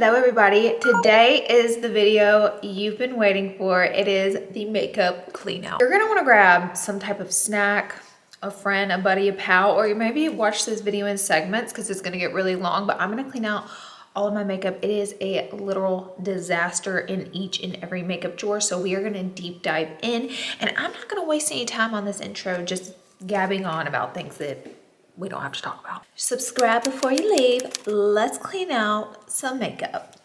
Hello everybody. Today is the video you've been waiting for. It is the makeup clean out. You're gonna wanna grab some type of snack, a friend, a buddy, a pal, or you maybe watch this video in segments because it's gonna get really long, but I'm gonna clean out all of my makeup. It is a literal disaster in each and every makeup drawer. So we are gonna deep dive in, and I'm not gonna waste any time on this intro just gabbing on about things that we don't have to talk about. Subscribe before you leave. Let's clean out some makeup.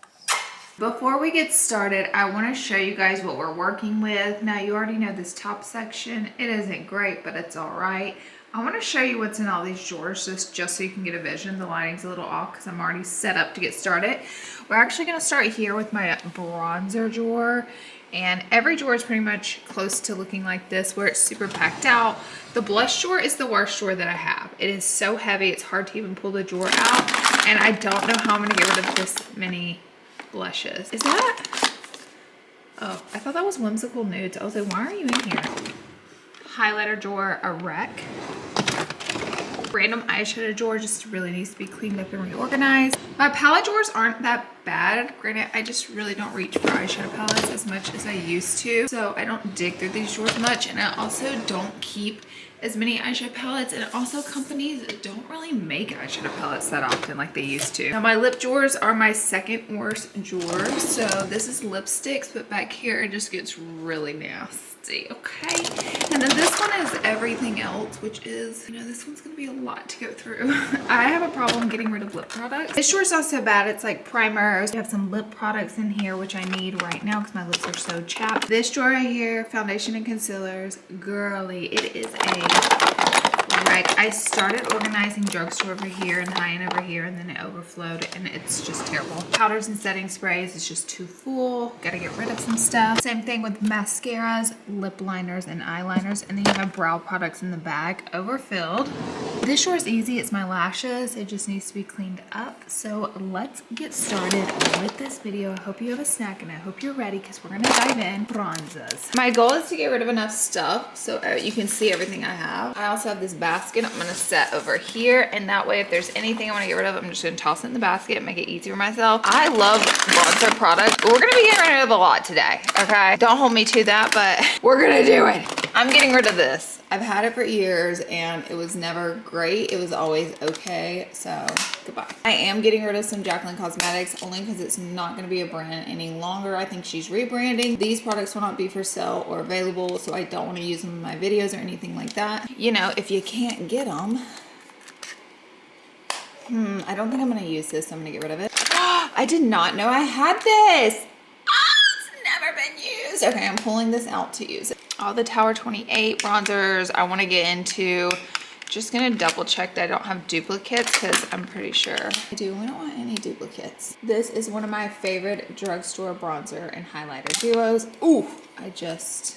Before we get started, I want to show you guys what we're working with. Now, you already know this top section. It isn't great, but it's all right. I want to show you what's in all these drawers just so you can get a vision. The lighting's a little off because I'm already set up to get started. We're actually going to start here with my bronzer drawer. And every drawer is pretty much close to looking like this, where it's super packed out. The blush drawer is the worst drawer that I have. It is so heavy, it's hard to even pull the drawer out. And I don't know how I'm gonna get rid of this many blushes. Is that? Oh, I thought that was Whimsical Nudes. I was like, why are you in here? Highlighter drawer, a wreck. Random eyeshadow drawer just really needs to be cleaned up and reorganized. My palette drawers aren't that bad. Granted, I just really don't reach for eyeshadow palettes as much as I used to. So I don't dig through these drawers much, and I also don't keep as many eyeshadow palettes, and also companies don't really make eyeshadow palettes that often like they used to. Now my lip drawers are my second worst drawers. So this is lipsticks, but back here it just gets really nasty. Okay, and then this one is everything else, which is, you know, this one's gonna be a lot to go through. I have a problem getting rid of lip products. This drawer's not so bad. It's like primers. I have some lip products in here, which I need right now because my lips are so chapped. This drawer right here, foundation and concealers. Girly, it is a wreck. I started organizing drugstore over here and high-end over here, and then it overflowed, and it's just terrible. Powders and setting sprays is just too full. Gotta get rid of some stuff. Same thing with mascaras, lip liners, and eyeliners, and then you have brow products in the back, overfilled. This drawer is easy. It's my lashes. It just needs to be cleaned up. So let's get started with this video. I hope you have a snack, and I hope you're ready because we're gonna dive in. Bronzes. My goal is to get rid of enough stuff so you can see everything I have. I also have this basket I'm gonna set over here, and that way if there's anything I want to get rid of, I'm just gonna toss it in the basket and make it easy for myself. I love bronzer products. We're gonna be getting rid of a lot today, okay? Don't hold me to that, but we're gonna do it. I'm getting rid of this. I've had it for years and it was never great. It was always okay, so goodbye. I am getting rid of some Jaclyn Cosmetics only because it's not gonna be a brand any longer. I think she's rebranding. These products will not be for sale or available, so I don't want to use them in my videos or anything like that. You know, if you can't get them, I don't think I'm gonna use this, so I'm gonna get rid of it. I did not know I had this. It's never been used. Okay, I'm pulling this out to use it. All the Tower 28 bronzers I want to get into. Just gonna double check that I don't have duplicates because I'm pretty sure I do. We don't want any duplicates. This is one of my favorite drugstore bronzer and highlighter duos. Ooh, I just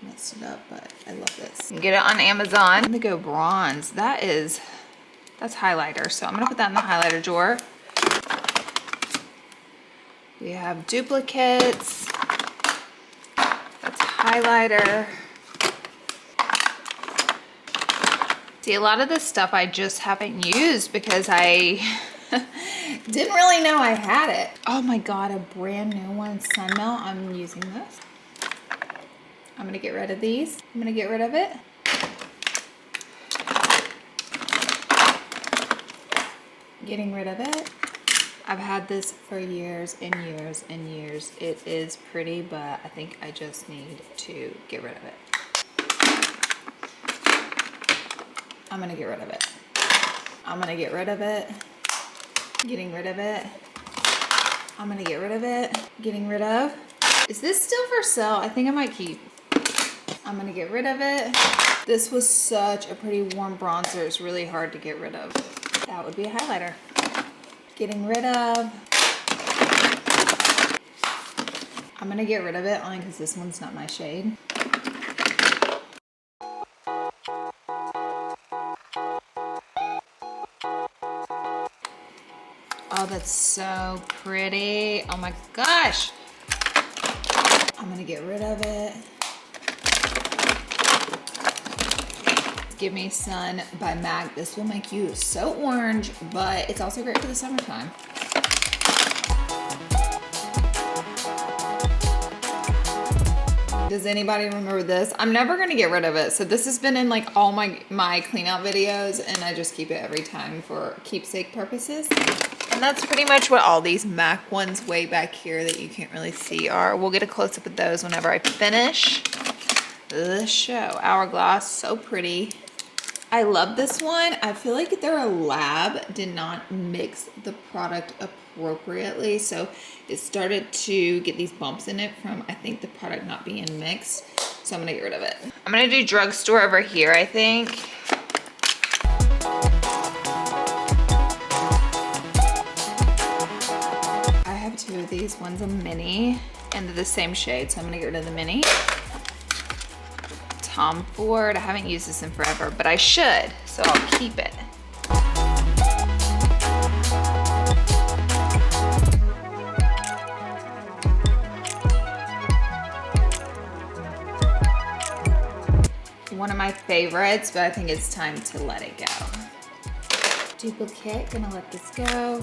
messed it up, but I love this. You can get it on Amazon. I'm gonna go bronze. That's highlighter, so I'm gonna put that in the highlighter drawer. We have duplicates. That's highlighter. See, a lot of this stuff I just haven't used because I didn't really know I had it. Oh my God, a brand new one, Sunmelt. I'm using this. I'm gonna get rid of these. I'm gonna get rid of it. Getting rid of it. I've had this for years and years and years. It is pretty, but I think I just need to get rid of it. I'm gonna get rid of it. I'm gonna get rid of it. Getting rid of it. I'm gonna get rid of it. Getting rid of. Is this still for sale? I think I might keep. I'm gonna get rid of it. This was such a pretty warm bronzer. It's really hard to get rid of. That would be a highlighter. Getting rid of. I'm gonna get rid of it only because this one's not my shade. Oh, that's so pretty. Oh my gosh. I'm gonna get rid of it. Give Me Sun by MAC. This will make you so orange, but it's also great for the summertime. Does anybody remember this? I'm never gonna get rid of it. So this has been in like all my clean out videos, and I just keep it every time for keepsake purposes. And that's pretty much what all these MAC ones way back here that you can't really see are. We'll get a close up of those whenever I finish the show. Hourglass, so pretty. I love this one. I feel like their lab did not mix the product appropriately. So it started to get these bumps in it from, I think, the product not being mixed. So I'm gonna get rid of it. I'm gonna do drugstore over here, I think. I have two of these. One's a mini and they're the same shade. So I'm gonna get rid of the mini. Tom Ford. I haven't used this in forever, but I should, so I'll keep it. One of my favorites, but I think it's time to let it go. Duplicate, gonna let this go.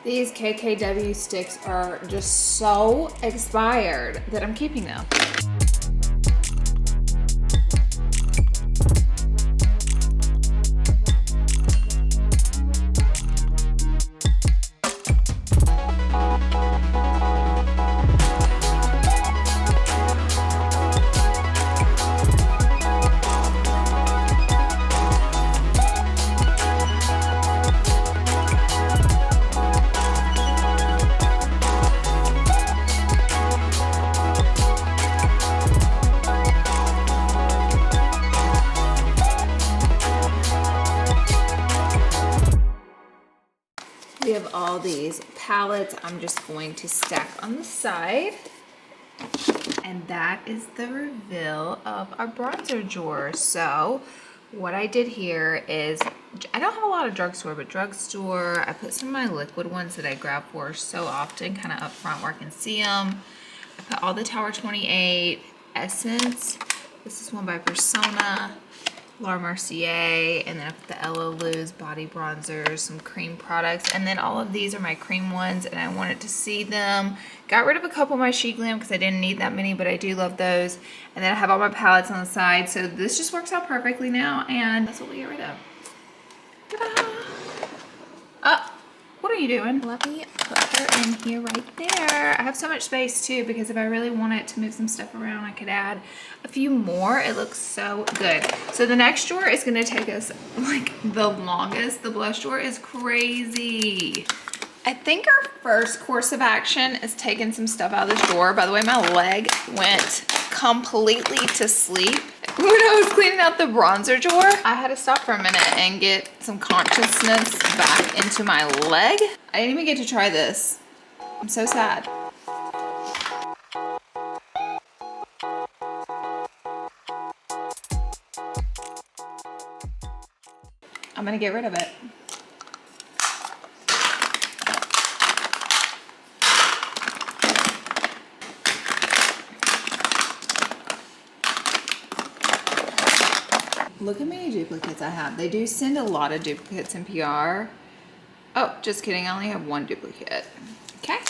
These KKW sticks are just so expired that I'm keeping them. We have all these palettes I'm just going to stack on the side. And that is the reveal of our bronzer drawer. So what I did here is, I don't have a lot of drugstore, but drugstore, I put some of my liquid ones that I grab for so often, kind of up front where I can see them. I put all the Tower 28 Essence. This is one by Persona. La Mercier, and then I put the LO Luz body bronzers, some cream products, and then all of these are my cream ones, and I wanted to see them. Got rid of a couple of my She Glam because I didn't need that many, but I do love those. And then I have all my palettes on the side, so this just works out perfectly now, and that's what we get rid of. Ta-da! What are you doing? Let me put her in here right there. I have so much space too, because if I really wanted to move some stuff around, I could add a few more. It looks so good. So the next drawer is gonna take us like the longest. The blush drawer is crazy. I think our first course of action is taking some stuff out of this drawer. By the way, my leg went completely to sleep when I was cleaning out the bronzer drawer. I had to stop for a minute and get some consciousness back into my leg. I didn't even get to try this. I'm so sad. I'm gonna get rid of it. Look how many duplicates I have. They do send a lot of duplicates in PR. Oh, just kidding. I only have one duplicate. Okay.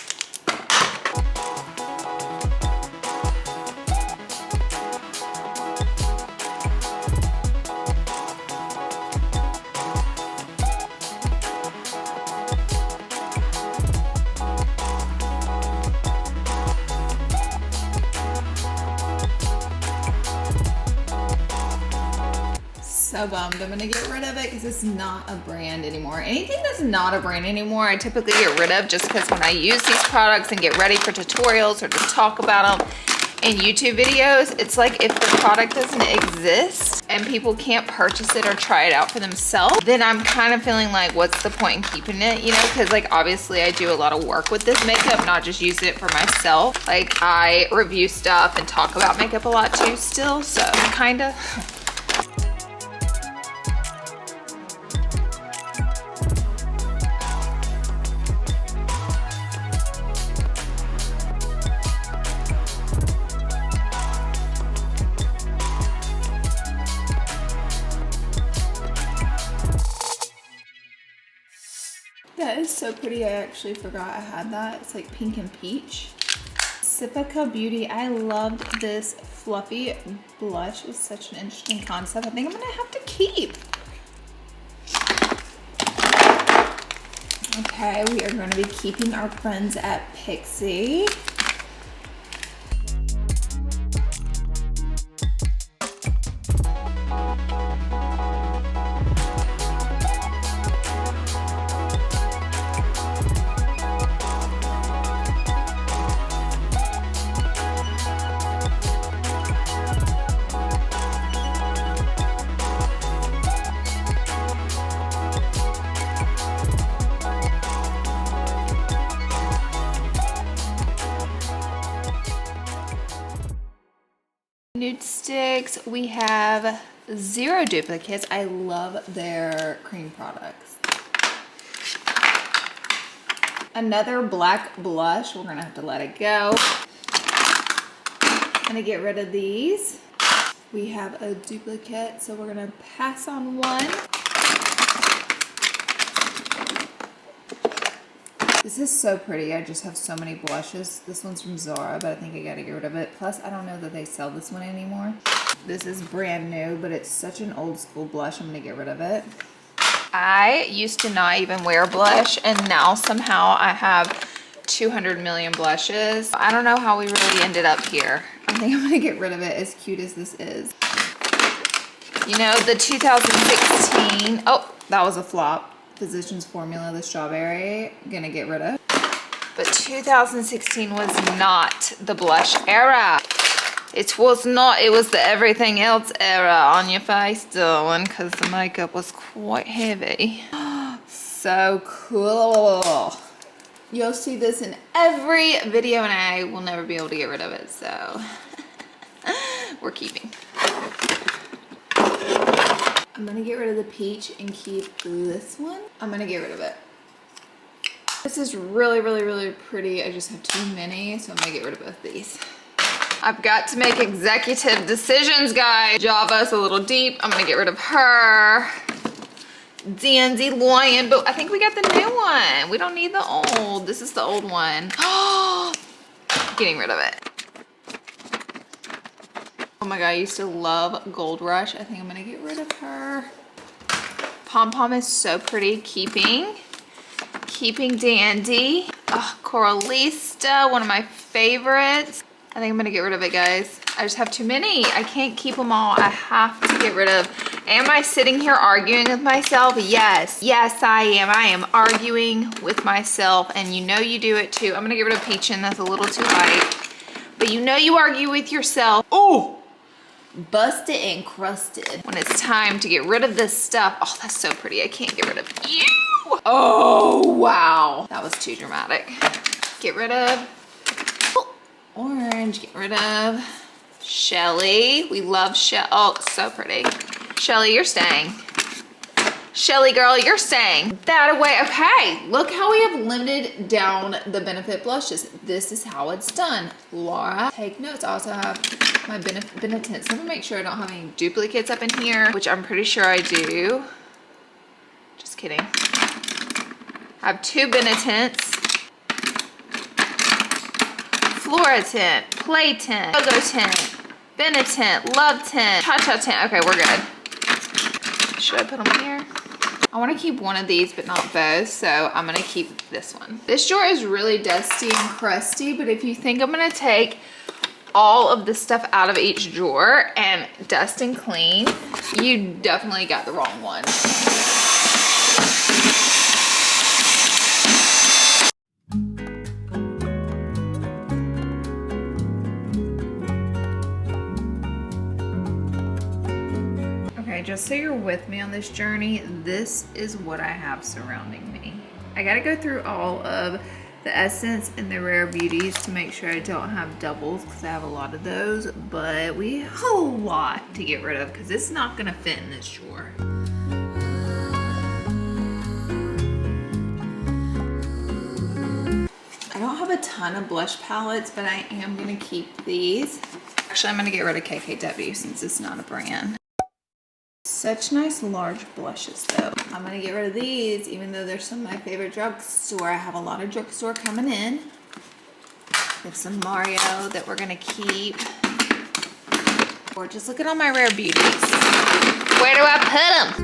So bummed. I'm gonna get rid of it because it's not a brand anymore. Anything that's not a brand anymore, I typically get rid of just because when I use these products and get ready for tutorials or to talk about them in YouTube videos, it's like if the product doesn't exist and people can't purchase it or try it out for themselves, then I'm kind of feeling like, what's the point in keeping it, you know? Because like obviously I do a lot of work with this makeup, not just use it for myself. Like I review stuff and talk about makeup a lot too still, so kind of. is so pretty. I actually forgot I had that. It's like pink and peach. Sipica Beauty. I loved this fluffy blush. It was such an interesting concept. I think I'm gonna have to keep. Okay, we are going to be keeping our friends at Pixie. Nude sticks, we have 0 duplicates. I love their cream products. Another black blush, we're gonna have to let it go. I'm gonna get rid of these. We have a duplicate, so we're gonna pass on one. This is so pretty. I just have so many blushes. This one's from Zara, but I think I gotta get rid of it. Plus, I don't know that they sell this one anymore. This is brand new, but it's such an old school blush. I'm gonna get rid of it. I used to not even wear blush, and now somehow I have 200 million blushes. I don't know how we really ended up here. I think I'm gonna get rid of it, as cute as this is. You know, the 2016, oh, that was a flop. Physicians Formula, the strawberry, gonna get rid of. But 2016 was not the blush era. It was not, it was the everything else era on your face, darling, because the makeup was quite heavy. So cool. You'll see this in every video and I will never be able to get rid of it, so we're keeping. I'm gonna get rid of the peach and keep this one. I'm gonna get rid of it. This is really, really, really pretty. I just have too many, so I'm gonna get rid of both these. I've got to make executive decisions, guys. Java's a little deep. I'm gonna get rid of her. Dandelion, but I think we got the new one. We don't need the old. This is the old one. Getting rid of it. Oh my god, I used to love Gold Rush. I think I'm gonna get rid of her. Pom Pom is so pretty. Keeping Dandy. Oh, Coralista, one of my favorites. I think I'm gonna get rid of it, guys. I just have too many. I can't keep them all. I have to get rid of. Am I sitting here arguing with myself? Yes. Yes, I am. I am arguing with myself, and you know you do it too. I'm gonna get rid of Peachin'. That's a little too light. But you know you argue with yourself. Oh! Busted and crusted. When it's time to get rid of this stuff. Oh, that's so pretty. I can't get rid of you. Oh, wow. That was too dramatic. Get rid of orange. Get rid of Shelly. We love Shelly. Oh, so pretty. Shelly, you're staying. Shelly girl, you're staying. That away. Okay, look how we have limited down the Benefit blushes. This is how it's done. Laura, take notes. I also have my Benetint's. Let me make sure I don't have any duplicates up in here, which I'm pretty sure I do. Just kidding. I have 2 Benetint's. Flora Tint, Play Tint, Logo Tint, Benetint, Love Tint, Cha-Cha Tint. Okay, we're good. Should I put them here? I want to keep one of these, but not both, so I'm going to keep this one. This drawer is really dusty and crusty, but if you think I'm going to take all of the stuff out of each drawer and dust and clean, you definitely got the wrong one. Just so you're with me on this journey, this is what I have surrounding me. I gotta go through all of the Essence and the Rare Beauties to make sure I don't have doubles, because I have a lot of those, but we have a lot to get rid of because it's not gonna fit in this drawer. I don't have a ton of blush palettes, but I am gonna keep these. Actually, I'm gonna get rid of KKW since it's not a brand. Such nice large blushes though. I'm gonna get rid of these, even though they're some of my favorite drugstore. I have a lot of drugstore coming in. There's some Mario that we're gonna keep. Or just look at all my rare beauties. Where do I put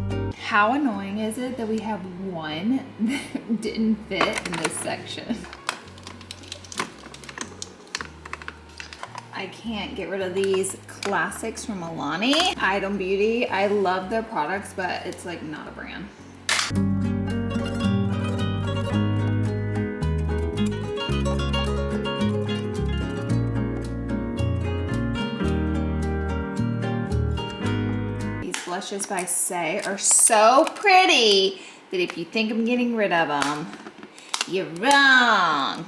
them? How annoying is it that we have one that didn't fit in this section? I can't get rid of these classics from Milani. Item Beauty. I love their products, but it's like not a brand. Blushes by Say are so pretty that if you think I'm getting rid of them, you're wrong.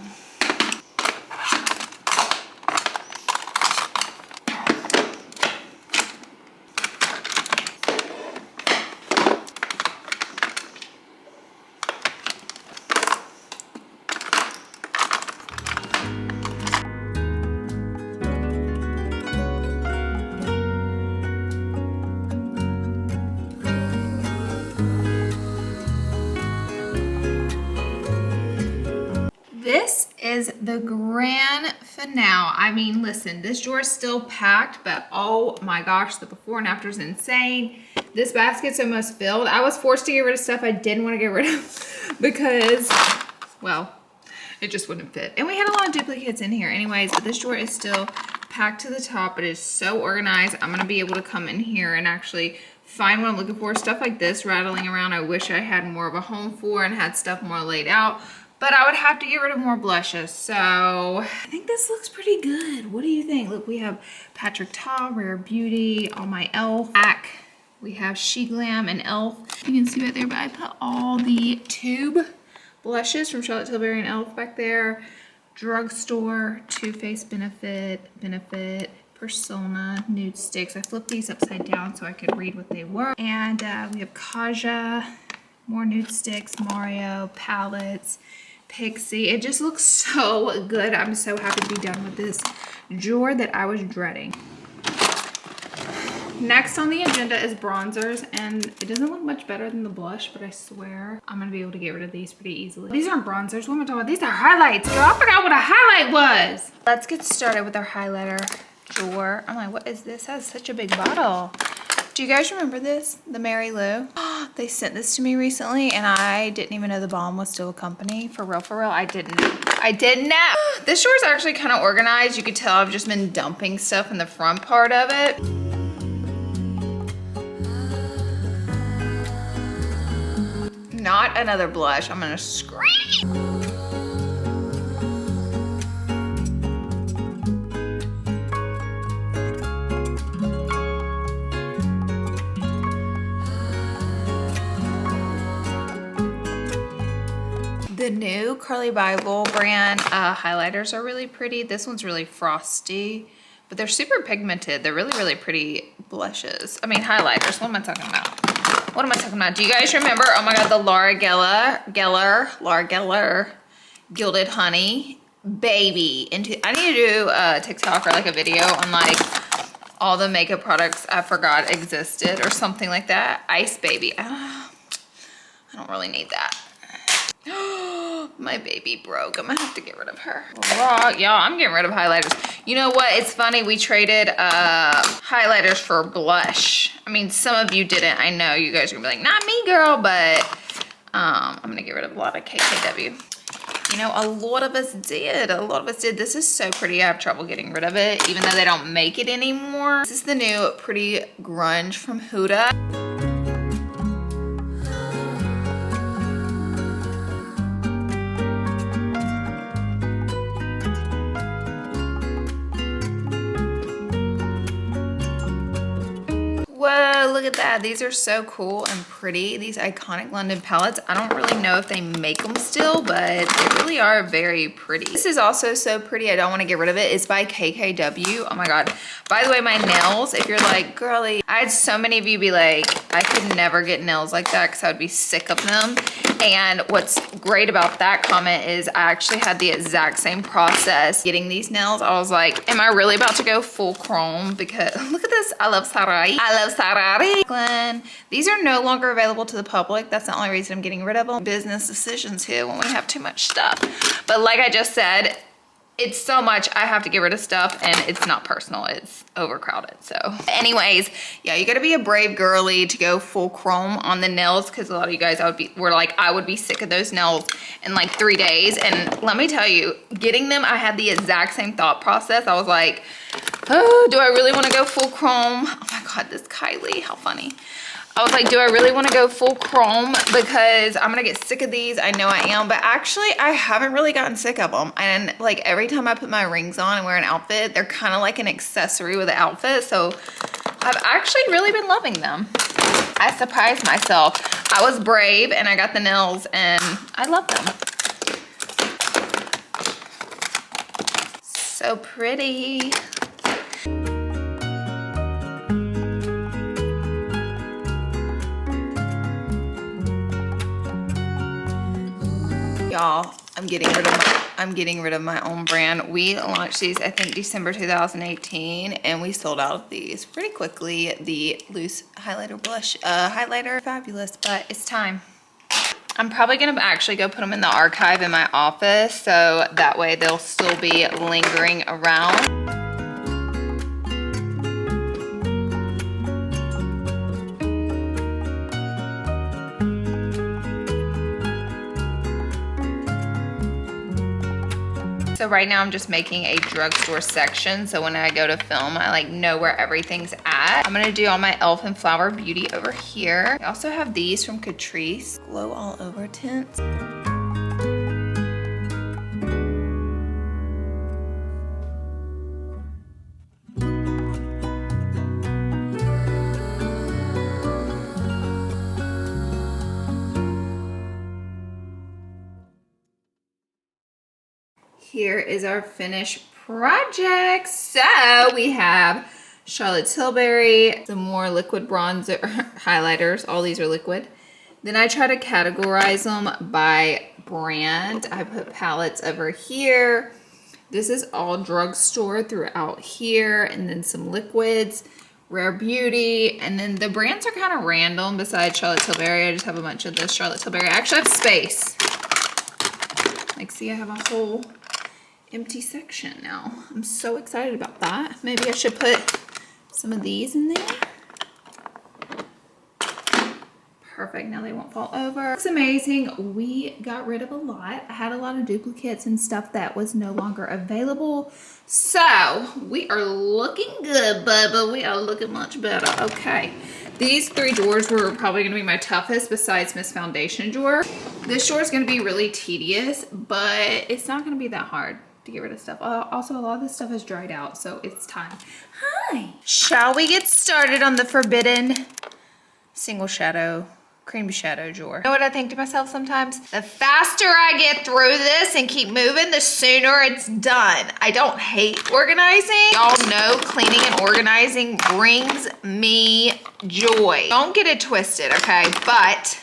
This is the grand finale. I mean, listen, this drawer is still packed, but oh my gosh, the before and after is insane. This basket's almost filled. I was forced to get rid of stuff I didn't want to get rid of because, well, it just wouldn't fit. And we had a lot of duplicates in here anyways, but this drawer is still packed to the top. It is so organized. I'm gonna be able to come in here and actually find what I'm looking for. Stuff like this rattling around, I wish I had more of a home for and had stuff more laid out. But I would have to get rid of more blushes. So I think this looks pretty good. What do you think? Look, we have Patrick Ta, Rare Beauty, all my e.l.f. pack. We have She Glam and e.l.f. You can see right there, but I put all the tube blushes from Charlotte Tilbury and e.l.f. back there. Drugstore, Too Faced Benefit, Persona, Nude Sticks. I flipped these upside down so I could read what they were. And we have Kaja, more Nude Sticks, Mario, palettes, Pixie. It just looks so good. I'm so happy to be done with this drawer that I was dreading. Next on the agenda is bronzers, and it doesn't look much better than the blush, but I swear I'm gonna be able to get rid of these pretty easily. These aren't bronzers. What am I talking about? These are highlights. Girl, I forgot what a highlight was. Let's get started with our highlighter drawer. I'm like, what is this? That has such a big bottle. Do you guys remember this? The Mary Lou? They sent this to me recently and I didn't even know the balm was still a company. For real, I didn't know. This drawer is actually kind of organized. You could tell I've just been dumping stuff in the front part of it. Not another blush. I'm gonna scream. The new Carly Bible brand highlighters are really pretty. This one's really frosty, but they're super pigmented. They're really, really pretty blushes. I mean, highlighters. What am I talking about? Do you guys remember? Oh my God, the Laura Geller Gilded Honey Baby. I need to do a TikTok or like a video on like all the makeup products I forgot existed or something like that. Ice Baby. I don't really need that. My baby broke. I'm gonna have to get rid of her. Y'all, I'm getting rid of highlighters. You know what? It's funny. We traded highlighters for blush. I mean, some of you didn't. I know you guys are gonna be like, not me, girl, but I'm gonna get rid of a lot of KKW. You know, a lot of us did. This is so pretty. I have trouble getting rid of it, even though they don't make it anymore. This is the new Pretty Grunge from Huda. Whoa, look at that. These are so cool and pretty. These iconic London palettes. I don't really know if they make them still, but they're really are very pretty. This is also so pretty. I don't want to get rid of it. It's by KKW. Oh my God. By the way, my nails, if you're like, girly, I had so many of you be like, I could never get nails like that because I would be sick of them. And what's great about that comment is I actually had the exact same process getting these nails. I was like, am I really about to go full chrome? Because look at this. I love Sarai. I love Sarai. Glenn. These are no longer available to the public. That's the only reason I'm getting rid of them. Business decisions here when we have too much stuff. But like I just said, it's so much I have to get rid of stuff, and it's not personal, it's overcrowded. So anyways, yeah, you gotta be a brave girly to go full chrome on the nails, because a lot of you guys were like, I would be sick of those nails in like 3 days. And let me tell you, getting them, I had the exact same thought process. I was like, oh, do I really want to go full chrome? Oh my God, this Kylie, how funny. I was like, do I really want to go full chrome? Because I'm going to get sick of these. I know I am. But actually, I haven't really gotten sick of them. And like every time I put my rings on and wear an outfit, they're kind of like an accessory with the outfit. So I've actually really been loving them. I surprised myself. I was brave and I got the nails and I love them. So pretty. Y'all, I'm getting rid of my own brand. We launched these, I think, December 2018, and we sold out of these pretty quickly. The loose highlighter blush, highlighter, fabulous, but it's time. I'm probably gonna actually go put them in the archive in my office, so that way they'll still be lingering around. So right now I'm just making a drugstore section. So when I go to film, I like know where everything's at. I'm gonna do all my Elf and Flower Beauty over here. I also have these from Catrice, Glow All Over tints. Here is our finished project. So we have Charlotte Tilbury, some more liquid bronzer, highlighters. All these are liquid. Then I try to categorize them by brand. I put palettes over here. This is all drugstore throughout here, and then some liquids, Rare Beauty, and then the brands are kind of random besides Charlotte Tilbury. I just have a bunch of this Charlotte Tilbury. I actually have space. Like, see, I have a whole empty section now. I'm so excited about that. Maybe I should put some of these in there. Perfect, now they won't fall over. It's amazing. We got rid of a lot. I had a lot of duplicates and stuff that was no longer available. So we are looking good, Bubba. We are looking much better. Okay. These 3 drawers were probably gonna be my toughest besides Miss Foundation drawer. This drawer is gonna be really tedious, but it's not gonna be that hard to get rid of stuff. Also, a lot of this stuff is dried out, so it's time. Hi. Shall we get started on the forbidden single shadow, cream shadow drawer? You know what I think to myself sometimes? The faster I get through this and keep moving, the sooner it's done. I don't hate organizing. Y'all know cleaning and organizing brings me joy. Don't get it twisted, okay? But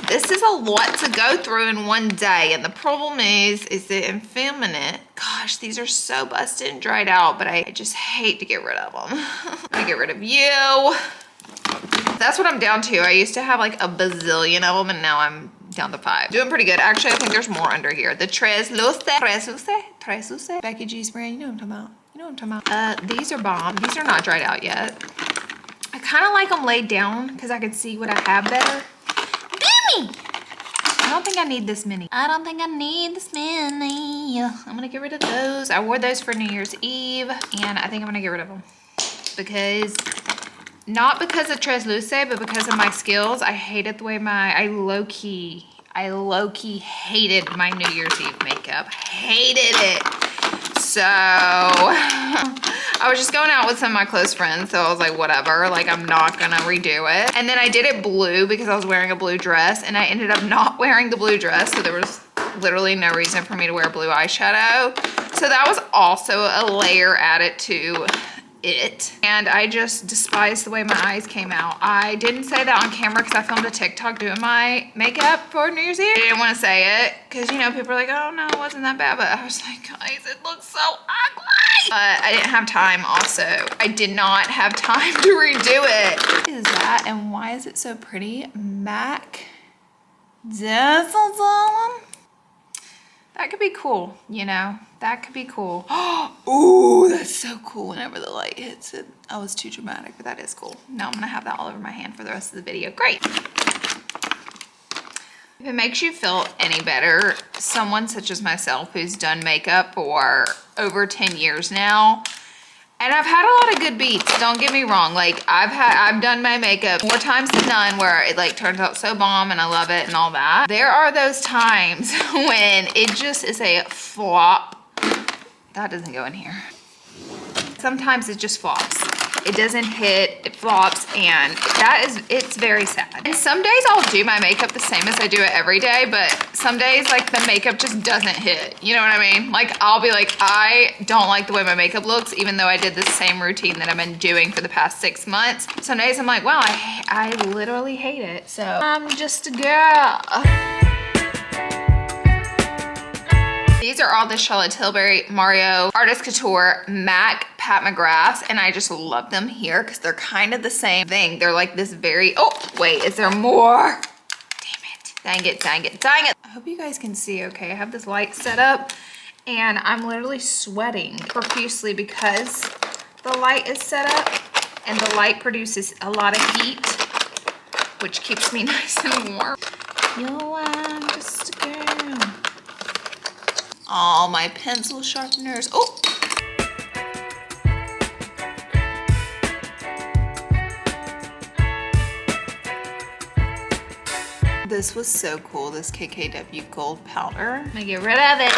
this is a lot to go through in one day, and the problem is the effeminate. Gosh, these are so busted and dried out, but I just hate to get rid of them. I'm gonna get rid of you. That's what I'm down to. I used to have like a bazillion of them, and now I'm down to 5. Doing pretty good. Actually, I think there's more under here. The Tres Luce. Becky G's brand. You know what I'm talking about. You know what I'm talking about. These are bomb. These are not dried out yet. I kind of like them laid down because I can see what I have better. I don't think I need this many. I don't think I need this many. I'm gonna get rid of those. I wore those for New Year's Eve, and I think I'm gonna get rid of them. Because, not because of Tres Luce, but because of my skills. I hated the way I low-key hated my New Year's Eve makeup. Hated it. So, I was just going out with some of my close friends, so I was like, whatever, like I'm not gonna redo it. And then I did it blue because I was wearing a blue dress, and I ended up not wearing the blue dress, so there was literally no reason for me to wear blue eyeshadow. So that was also a layer added to it. And I just despise the way my eyes came out. I didn't say that on camera because I filmed a TikTok doing my makeup for New Year's Eve. I didn't want to say it because, you know, people are like, oh no, it wasn't that bad. But I was like, guys, it looks so ugly. But I didn't have time also. I did not have time to redo it. What is that? And why is it so pretty? MAC Dazzle. That could be cool, you know? That could be cool. Ooh, that's so cool whenever the light hits it. I was too dramatic, but that is cool. Now I'm gonna have that all over my hand for the rest of the video. Great. If it makes you feel any better, someone such as myself who's done makeup for over 10 years now, and I've had a lot of good beats, don't get me wrong. Like I've done my makeup more times than none where it like turns out so bomb and I love it and all that. There are those times when it just is a flop. That doesn't go in here. Sometimes it just flops. It doesn't hit, it flops, and it's very sad. And some days I'll do my makeup the same as I do it every day, but some days like the makeup just doesn't hit. You know what I mean? Like I'll be like, I don't like the way my makeup looks, even though I did the same routine that I've been doing for the past 6 months. Some days I'm like, wow, I literally hate it. So I'm just a girl. These are all the Charlotte Tilbury Mario Artist Couture MAC Pat McGraths, and I just love them here because they're kind of the same thing. They're like this very, oh, wait, is there more? Damn it. Dang it, dang it, dang it. I hope you guys can see okay. I have this light set up and I'm literally sweating profusely because the light is set up and the light produces a lot of heat, which keeps me nice and warm. Yo, I'm just a girl. All my pencil sharpeners. Oh! This was so cool, this KKW gold powder. I'm gonna get rid of it.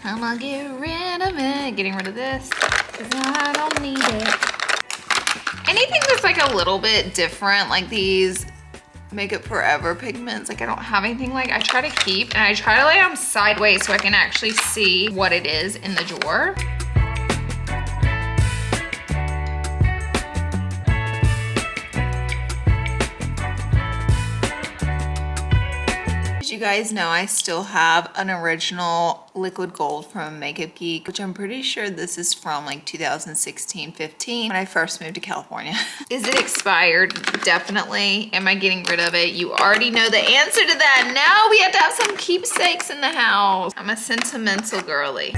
I'm gonna get rid of it. Getting rid of this, because I don't need it. Anything that's like a little bit different, like these Makeup Forever pigments, like I don't have anything like, I try to keep, and I try to lay them sideways so I can actually see what it is in the drawer. As you guys know, I still have an original liquid gold from Makeup Geek, which I'm pretty sure this is from like 2016-15 when I first moved to California. Is it expired? Definitely. Am I getting rid of it? You already know the answer to that. Now we have to have some keepsakes in the house. I'm a sentimental girly.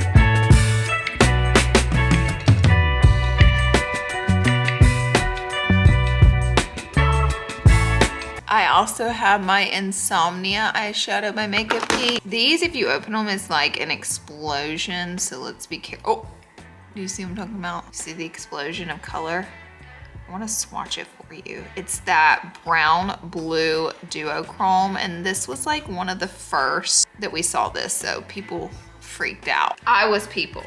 I also have my Insomnia eyeshadow by Makeup Geek. These, if you open them, is like an explosion. So let's be careful. Oh, do you see what I'm talking about? See the explosion of color? I want to swatch it for you. It's that brown blue duochrome, and this was like one of the first that we saw this, so people freaked out. I was people.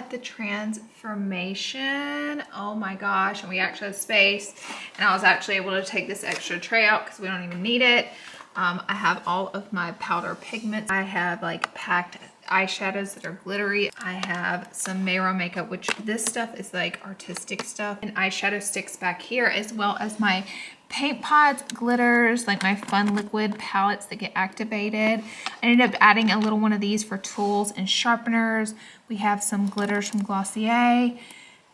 at the transformation. Oh my gosh, and we actually have space. And I was actually able to take this extra tray out because we don't even need it. I have all of my powder pigments. I have like packed eyeshadows that are glittery. I have some Mero makeup, which this stuff is like artistic stuff, and eyeshadow sticks back here, as well as my paint pods, glitters, like my fun liquid palettes that get activated. I ended up adding a little one of these for tools and sharpeners. We have some glitters from Glossier.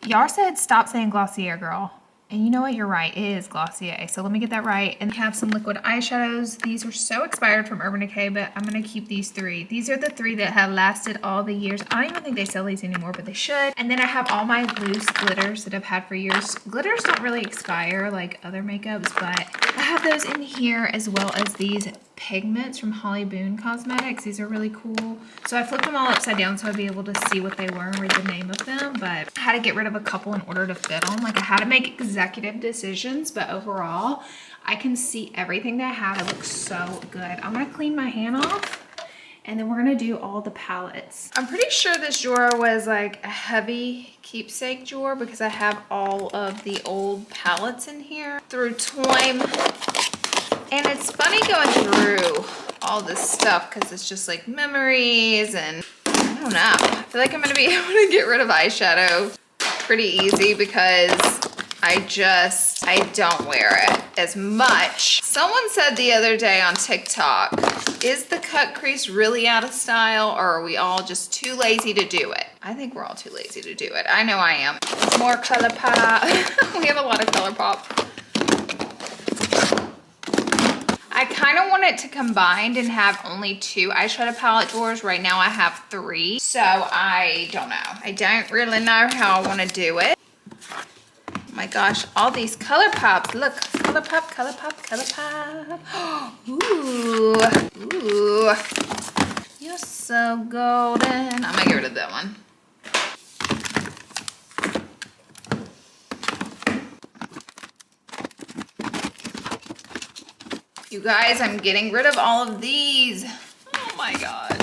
Y'all said stop saying Glossier, girl. And you know what? You're right. It is Glossier. So let me get that right. And we have some liquid eyeshadows. These are so expired from Urban Decay, but I'm going to keep these 3. These are the 3 that have lasted all the years. I don't even think they sell these anymore, but they should. And then I have all my loose glitters that I've had for years. Glitters don't really expire like other makeups, but I have those in here, as well as these pigments from Holly Boone Cosmetics. These are really cool. So I flipped them all upside down so I'd be able to see what they were and read the name of them, but I had to get rid of a couple in order to fit them. Like, I had to make executive decisions, but overall I can see everything that I have. It looks so good. I'm gonna clean my hand off and then we're gonna do all the palettes. I'm pretty sure this drawer was like a heavy keepsake drawer because I have all of the old palettes in here through time. And it's funny going through all this stuff because it's just like memories, and I don't know. I feel like I'm gonna be able to get rid of eyeshadow pretty easy because I don't wear it as much. Someone said the other day on TikTok, is the cut crease really out of style, or are we all just too lazy to do it? I think we're all too lazy to do it. I know I am. More color pop. We have a lot of color pop. I kind of want it to combine and have only 2 eyeshadow palette drawers. Right now I have 3, so I don't know. I don't really know how I want to do it. Oh my gosh, all these color pops. Look, color pop, color pop, color pop. Ooh, ooh. You're so golden. I'm gonna get rid of that one. You guys, I'm getting rid of all of these. Oh my God.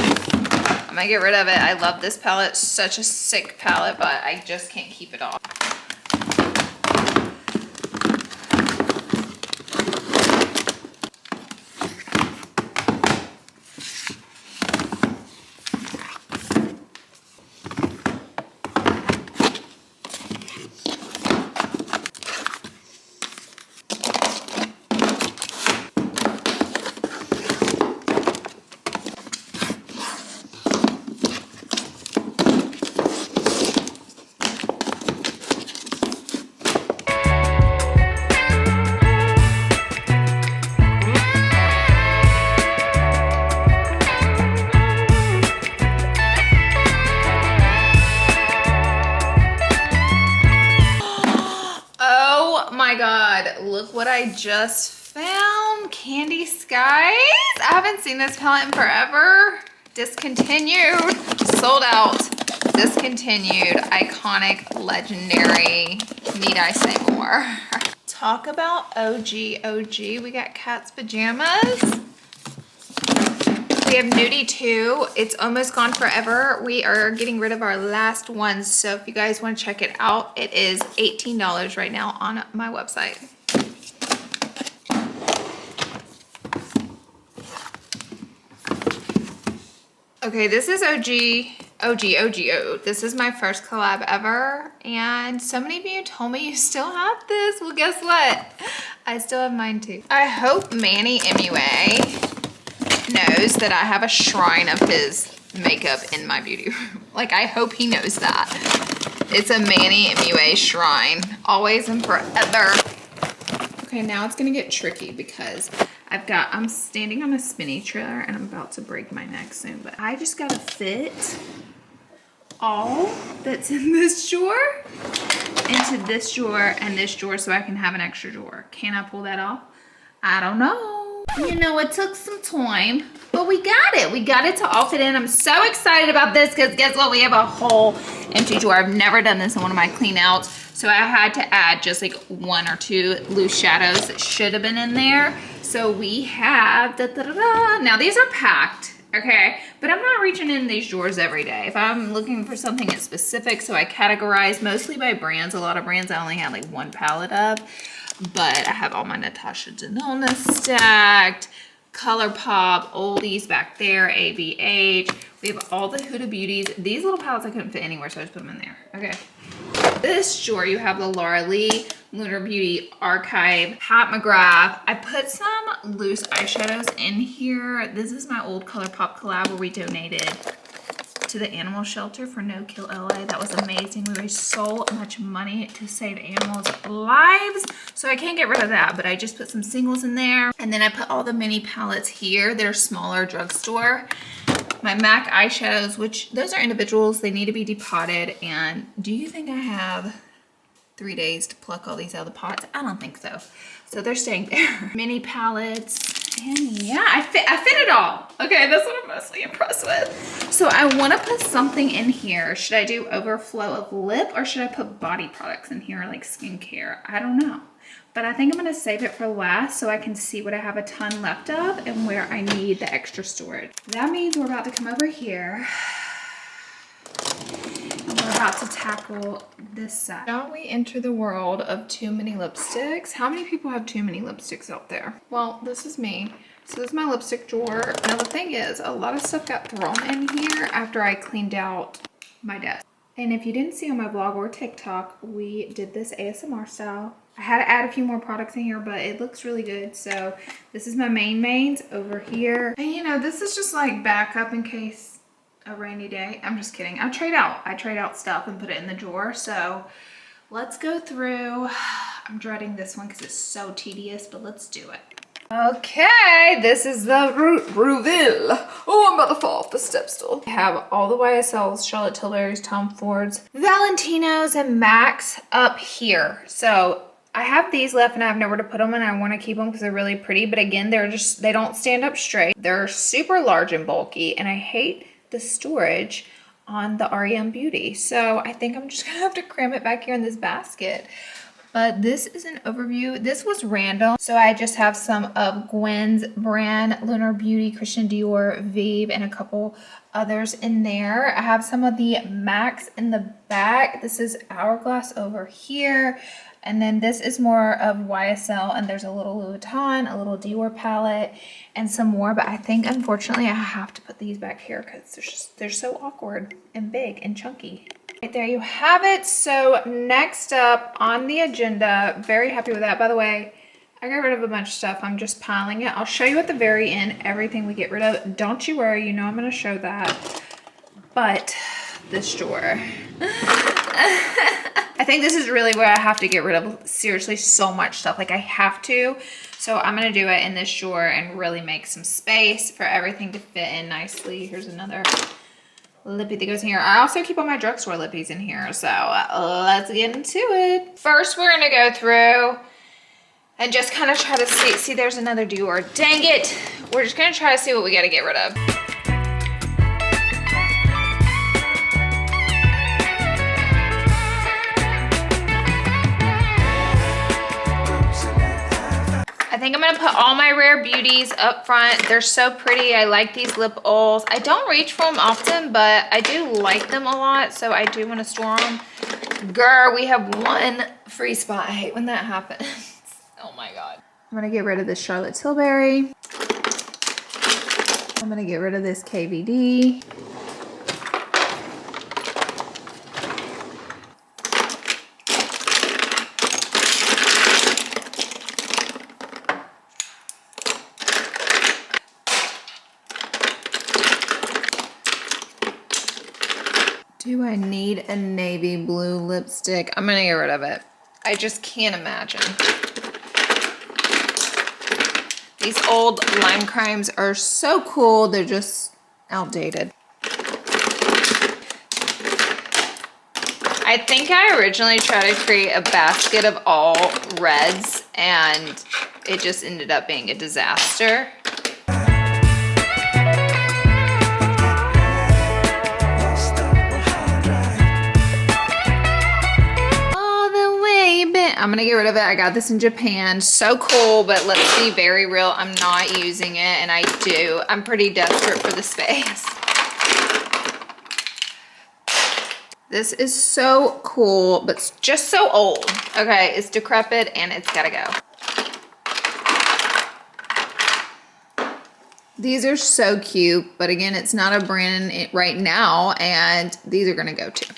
I'm gonna get rid of it. I love this palette. Such a sick palette, but I just can't keep it off. Look what I just found. Candy Skies. I haven't seen this palette in forever. Discontinued. Sold out. Discontinued. Iconic. Legendary. Need I say more? Talk about OG. We got Cat's Pajamas. We have Nudie 2. It's almost gone forever. We are getting rid of our last ones. So if you guys want to check it out, it is $18 right now on my website. Okay, this is OG. This is my first collab ever. And so many of you told me you still have this. Well, guess what? I still have mine too. I hope Manny MUA knows that I have a shrine of his makeup in my beauty room. Like, I hope he knows that. It's a Manny MUA shrine. Always and forever. Okay, now it's gonna get tricky because I'm standing on a spinny trailer and I'm about to break my neck soon, but I just gotta fit all that's in this drawer into this drawer and this drawer so I can have an extra drawer. Can I pull that off? I don't know. You know, it took some time, but we got it. We got it to all fit in. I'm so excited about this because guess what? We have a whole empty drawer. I've never done this in one of my clean outs, so I had to add just like 1 or 2 loose shadows that should have been in there. So we have, now these are packed, okay? But I'm not reaching in these drawers every day. If I'm looking for something that's specific, so I categorize mostly by brands. A lot of brands I only have like one palette of, but I have all my Natasha Denona stacked, ColourPop, oldies back there, ABH. We have all the Huda Beauties. These little palettes I couldn't fit anywhere, so I just put them in there. Okay. This drawer, you have the Larlarlee Lunar Beauty Archive Pat McGrath. I put some loose eyeshadows in here. This is my old ColourPop collab where we donated to the animal shelter for No Kill LA. That was amazing. We raised so much money to save animals' lives. So I can't get rid of that, but I just put some singles in there. And then I put all the mini palettes here. They're smaller drugstore. My MAC eyeshadows, which those are individuals. They need to be depotted. And do you think I have 3 days to pluck all these out of the pots? I don't think so. So they're staying there. Mini palettes. And yeah, I fit it all. Okay, that's what I'm mostly impressed with. So I want to put something in here. Should I do overflow of lip or should I put body products in here like skincare? I don't know. But I think I'm going to save it for last so I can see what I have a ton left of and where I need the extra storage. That means we're about to come over here. We're about to tackle this side. Now we enter the world of too many lipsticks. How many people have too many lipsticks out there? Well, this is me. So this is my lipstick drawer. Now the thing is, a lot of stuff got thrown in here after I cleaned out my desk. And if you didn't see on my vlog or TikTok, we did this ASMR style. I had to add a few more products in here, but it looks really good. So this is my mains over here. And you know, this is just like backup in case a rainy day. I'm just kidding. I trade out stuff and put it in the drawer. So let's go through. I'm dreading this one because it's so tedious, but let's do it. Okay, this is the reveal. Oh, I'm about to fall off the step stool. I have all the YSLs, Charlotte Tilbury's, Tom Ford's, Valentino's, and Max up here. So I have these left and I have nowhere to put them, and I want to keep them because they're really pretty. But again, they don't stand up straight. They're super large and bulky, and I hate the storage on the REM Beauty. So I think I'm just gonna have to cram it back here in this basket. But this is an overview. This was random. So I just have some of Gwen's brand, Lunar Beauty, Christian Dior, Vive, and a couple others in there. I have some of the Max in the back. This is Hourglass over here. And then this is more of YSL, and there's a little Louis Vuitton, a little Dior palette, and some more. But I think, unfortunately, I have to put these back here because they're so awkward and big and chunky. Right, there you have it. So next up on the agenda, very happy with that. By the way, I got rid of a bunch of stuff. I'm just piling it. I'll show you at the very end everything we get rid of. Don't you worry, you know I'm going to show that. But this drawer. I think this is really where I have to get rid of seriously so much stuff. Like I have to. So I'm going to do it in this drawer and really make some space for everything to fit in nicely. Here's another lippy that goes in here. I also keep all my drugstore lippies in here. So let's get into it. First, we're going to go through and just kind of try to see there's another Dior. Dang it. We're just going to try to see what we got to get rid of. I think I'm gonna put all my Rare Beauties up front. They're so pretty. I like these lip oils. I don't reach for them often, but I do like them a lot, so I do want to store them. Girl, we have one free spot. I hate when that happens. Oh my God. I'm gonna get rid of this Charlotte Tilbury. I'm gonna get rid of this KVD. Do I need a navy blue lipstick? I'm gonna get rid of it. I just can't imagine. These old Lime Crimes are so cool. They're just outdated. I think I originally tried to create a basket of all reds and it just ended up being a disaster. I'm gonna get rid of it. I got this in Japan. So cool, but let's be very real. I'm not using it, and I'm pretty desperate for the space. This is so cool, but it's just so old. Okay, it's decrepit and it's gotta go. These are so cute, but again, it's not a brand right now, and these are gonna go too.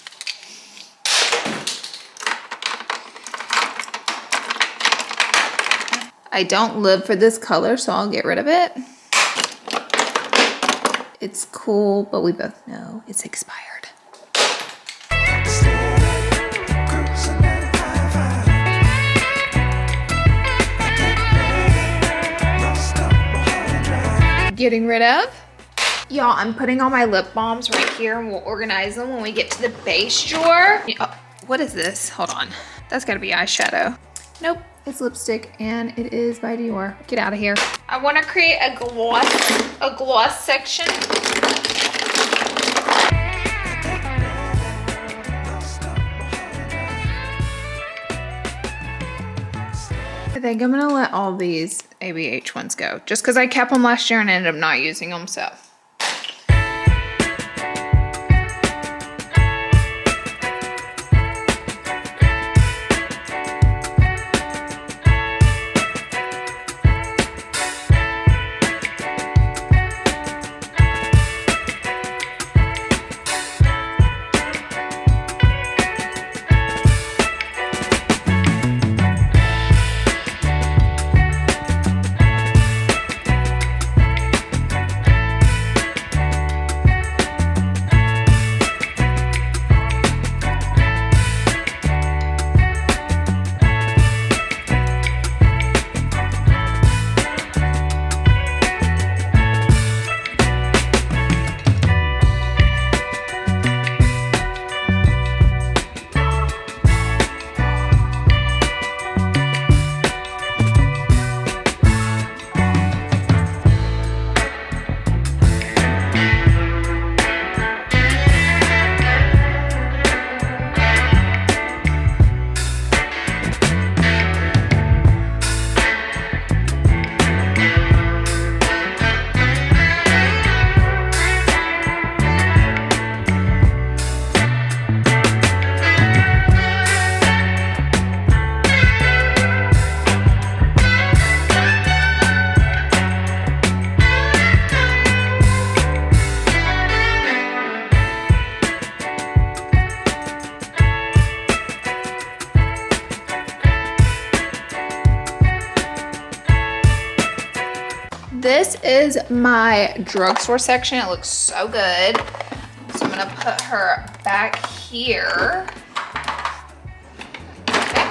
I don't live for this color, so I'll get rid of it. It's cool, but we both know it's expired. Getting rid of. Y'all, I'm putting all my lip balms right here and we'll organize them when we get to the base drawer. Oh, what is this? Hold on. That's gotta be eyeshadow. Nope, it's lipstick and it is by Dior. Get out of here. I wanna create a gloss section. I think I'm gonna let all these ABH ones go just because I kept them last year and ended up not using them, so. This is my drugstore section. It looks so good. So I'm gonna put her back here. Okay.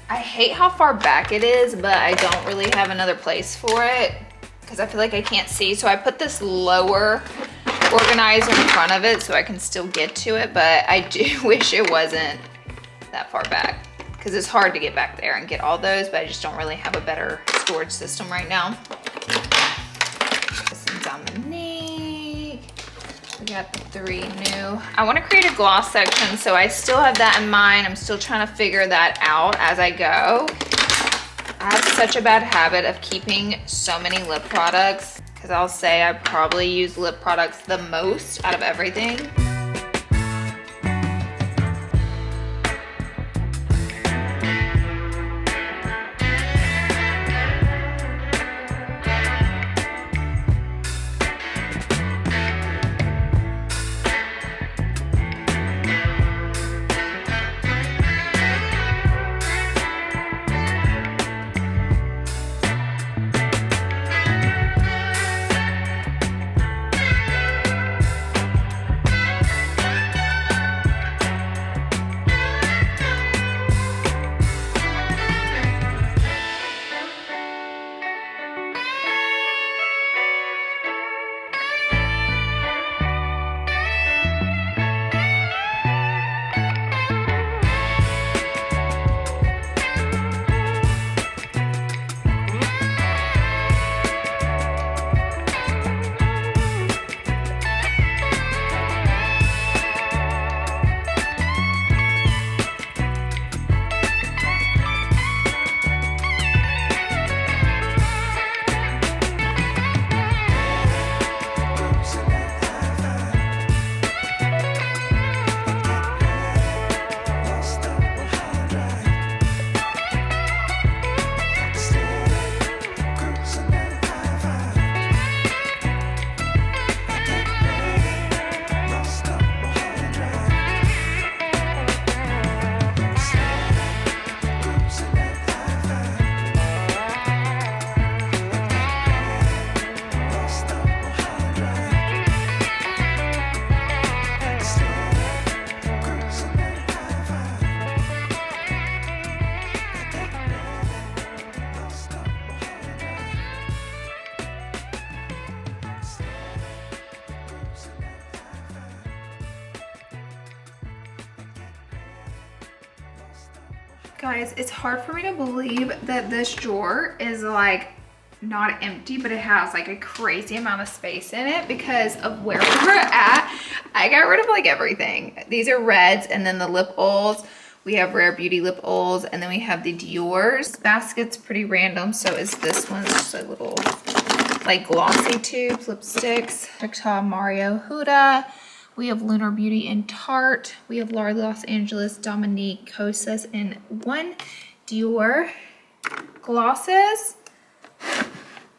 I hate how far back it is, but I don't really have another place for it because I feel like I can't see. So I put this lower organizer in front of it so I can still get to it, but I do wish it wasn't that far back, because it's hard to get back there and get all those, but I just don't really have a better storage system right now. This is Dominique. We got the 3 new. I want to create a gloss section, so I still have that in mind. I'm still trying to figure that out as I go. I have such a bad habit of keeping so many lip products, because I'll say I probably use lip products the most out of everything. Guys, it's hard for me to believe that this drawer is like not empty, but it has like a crazy amount of space in it because of where we're at. I got rid of like everything. These are reds, and then the lip oils. We have Rare Beauty lip oils, and then we have the Dior's. This basket's pretty random, so is this one. It's just a little like glossy tubes, lipsticks. TikTok Mario Huda. We have Lunar Beauty and Tarte. We have Larlarlee Los Angeles, Dominique Kosas, and one Dior glosses.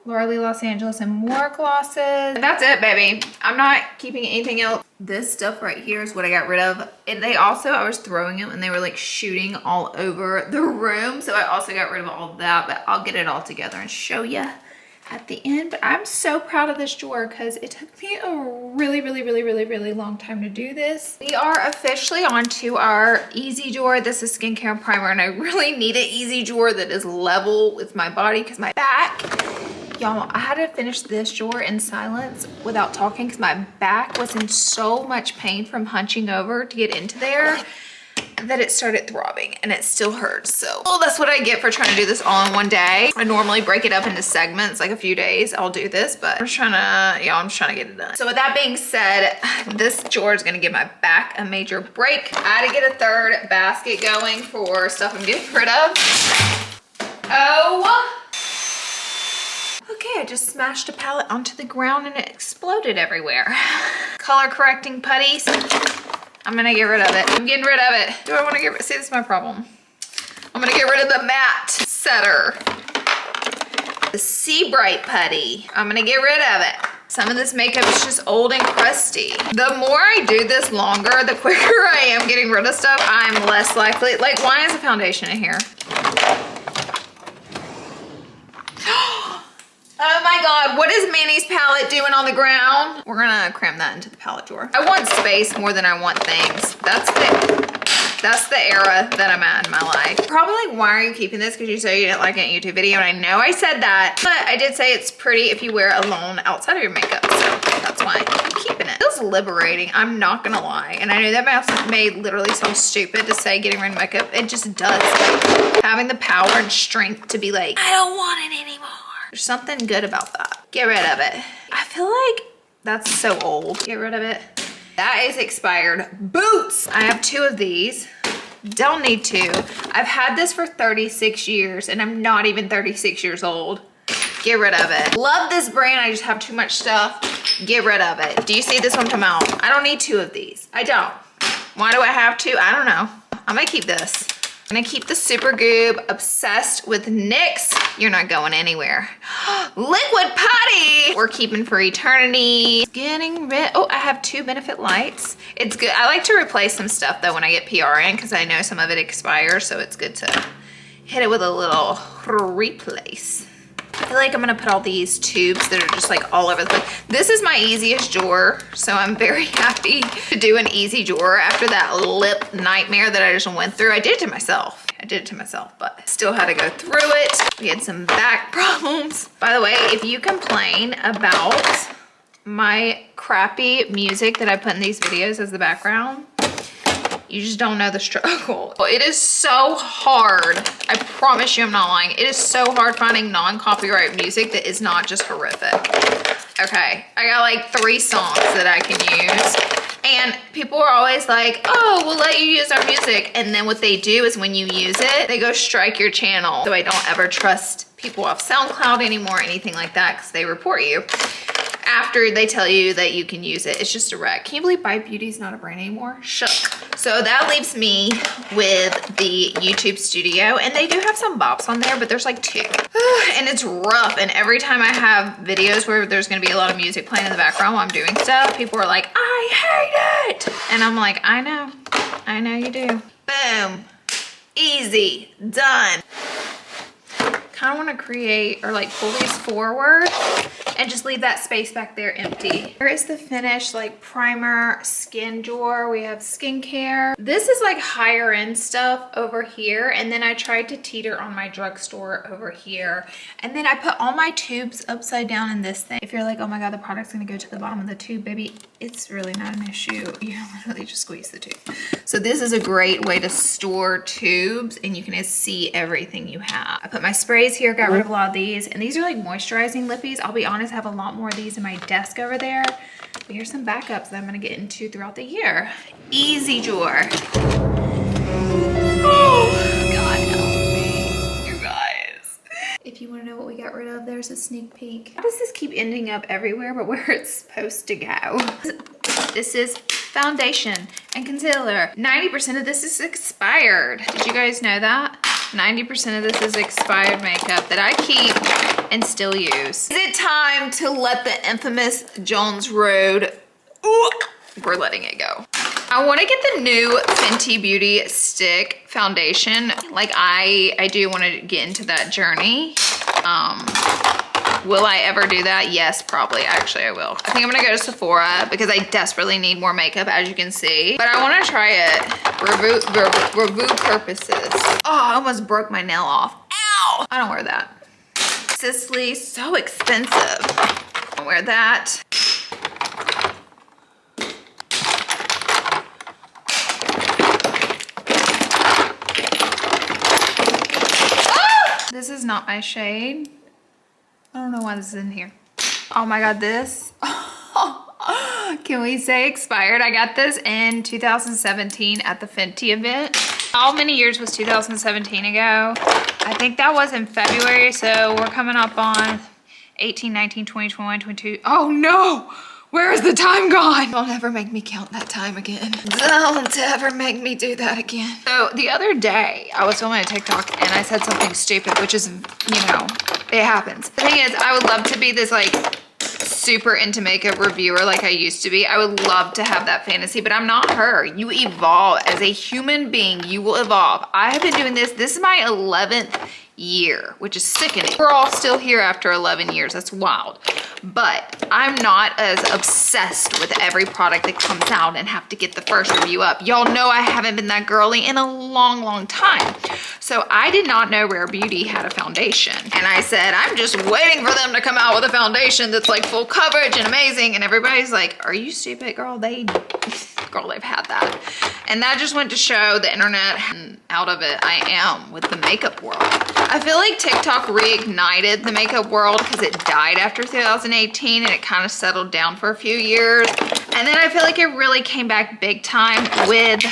Larlarlee Los Angeles and more glosses. And that's it, baby. I'm not keeping anything else. This stuff right here is what I got rid of. And they also, I was throwing them and they were like shooting all over the room. So I also got rid of all of that, but I'll get it all together and show you at the end. But I'm so proud of this drawer because it took me a really long time to do this. We are officially on to our easy drawer. This is skincare primer, and I really need an easy drawer that is level with my body because my back, y'all, I had to finish this drawer in silence without talking because my back was in so much pain from hunching over to get into there that it started throbbing, and it still hurts. So, well, that's what I get for trying to do this all in one day. I normally break it up into segments, like a few days I'll do this, but I'm just trying to get it done. So with that being said, this drawer is gonna give my back a major break. I had to get a third basket going for stuff I'm getting rid of. Oh. Okay, I just smashed a palette onto the ground and it exploded everywhere. Color correcting putties. I'm gonna get rid of it. I'm getting rid of it. Do I wanna see, this is my problem. I'm gonna get rid of the matte setter. The Sea Bright putty. I'm gonna get rid of it. Some of this makeup is just old and crusty. The more I do this longer, the quicker I am getting rid of stuff, I'm less likely. Like, why is the foundation in here? Oh my God, what is Manny's palette doing on the ground? We're gonna cram that into the palette drawer. I want space more than I want things. That's the era that I'm at in my life. Probably like, why are you keeping this? Because you said you didn't like it in YouTube video, and I know I said that, but I did say it's pretty if you wear it alone outside of your makeup, so that's why I'm keeping it. It feels liberating, I'm not gonna lie. And I know that may literally sound stupid to say getting rid of makeup. It just does. Like, having the power and strength to be like, I don't want it anymore. There's something good about that. Get rid of it. I feel like that's so old. Get rid of it. That is expired. Boots! I have 2 of these. Don't need 2. I've had this for 36 years and I'm not even 36 years old. Get rid of it. Love this brand, I just have too much stuff. Get rid of it. Do you see this one come out? I don't need 2 of these. I don't. Why do I have 2? I don't know. I'm gonna keep this. I'm gonna keep the Supergoop. Obsessed with NYX. You're not going anywhere. Liquid Putty. We're keeping for eternity. Getting rid, oh, I have 2 Benefit lights. It's good. I like to replace some stuff though when I get PR in because I know some of it expires, so it's good to hit it with a little replace. I feel like I'm gonna put all these tubes that are just like all over the place. This is my easiest drawer, so I'm very happy to do an easy drawer after that lip nightmare that I just went through. I did it to myself. But still had to go through it. We had some back problems. By the way, if you complain about my crappy music that I put in these videos as the background, you just don't know the struggle. It is so hard. I promise you I'm not lying. It is so hard finding non-copyright music that is not just horrific. Okay, I got like 3 songs that I can use. And people are always like, oh, we'll let you use our music. And then what they do is when you use it, they go strike your channel. So I don't ever trust people off SoundCloud anymore, anything like that, because they report you after they tell you that you can use it. It's just a wreck. Can you believe Bite Beauty is not a brand anymore? Shook. So that leaves me with the YouTube studio, and they do have some bops on there, but there's like 2. And it's rough, and every time I have videos where there's gonna be a lot of music playing in the background while I'm doing stuff, people are like, I hate it. And I'm like, I know you do. Boom, easy, done. kind of want to create or like pull these forward and just leave that space back there empty. Here is the finished like primer skin drawer. We have skincare. This is like higher end stuff over here. And then I tried to teeter on my drugstore over here. And then I put all my tubes upside down in this thing. If you're like, oh my God, the product's gonna go to the bottom of the tube, baby, it's really not an issue. You literally just squeeze the tube. So this is a great way to store tubes and you can see everything you have. I put my sprays here, got rid of a lot of these, and these are like moisturizing lippies. I'll be honest, I have a lot more of these in my desk over there. But here's some backups that I'm gonna get into throughout the year. Easy drawer. Oh, God help me, you guys. If you wanna know what we got rid of, there's a sneak peek. How does this keep ending up everywhere but where it's supposed to go? This is foundation and concealer. 90% of this is expired. Did you guys know that? 90% of this is expired makeup that I keep and still use. Is it time to let the infamous Jones Road, ooh, we're letting it go. I want to get the new Fenty Beauty Stick foundation. Like I do want to get into that journey. Will I ever do that? Yes, probably. Actually, I will. I think I'm gonna go to Sephora because I desperately need more makeup, as you can see. But I want to try it. Review purposes. Oh, I almost broke my nail off. Ow! I don't wear that. Sisley, so expensive. I don't wear that. Ah! This is not my shade. I don't know why this is in here. Oh my God, this. Can we say expired? I got this in 2017 at the Fenty event. How many years was 2017 ago? I think that was in February, so we're coming up on 18, 19, 20, 21, 22. Oh no! Where is the time gone? Don't ever make me count that time again. Don't ever make me do that again. So the other day, I was filming a TikTok and I said something stupid, which is, you know, it happens. The thing is, I would love to be this like super into makeup reviewer like I used to be. I would love to have that fantasy, but I'm not her. You evolve as a human being. You will evolve. I have been doing this. This is my 11th year, which is sickening. We're all still here after 11 years. That's wild. But I'm not as obsessed with every product that comes out and have to get the first review up. Y'all know I haven't been that girly in a long, long time. So I did not know Rare Beauty had a foundation. And I said, I'm just waiting for them to come out with a foundation that's like full coverage and amazing. And everybody's like, are you stupid, girl? They've had that. And that just went to show the internet, and out of it I am with the makeup world. I feel like TikTok reignited the makeup world because it died after 2018 and it kind of settled down for a few years. And then I feel like it really came back big time with,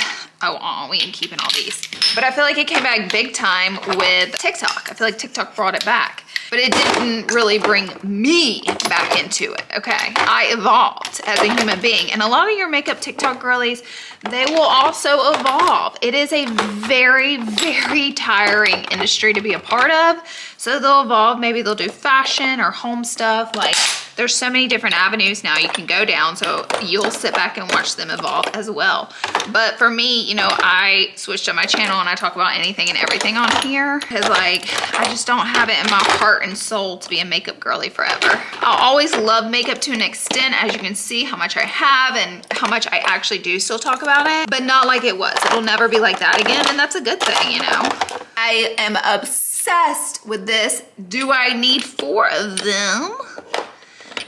we ain't keeping all these. But I feel like it came back big time with TikTok. I feel like TikTok brought it back. But it didn't really bring me back into it, okay? I evolved as a human being. And a lot of your makeup TikTok girlies, they will also evolve. It is a very, very tiring industry to be a part of. So they'll evolve. Maybe they'll do fashion or home stuff. Like, there's so many different avenues now you can go down. So you'll sit back and watch them evolve as well. But for me, you know, I switched up my channel and I talk about anything and everything on here. Because, like, I just don't have it in my heart and soul to be a makeup girly forever. I'll always love makeup to an extent, as you can see how much I have and how much I actually do still talk about it, but not like it was. It'll never be like that again, and that's a good thing, you know? I am obsessed with this. Do I need 4 of them?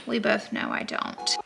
We both know I don't.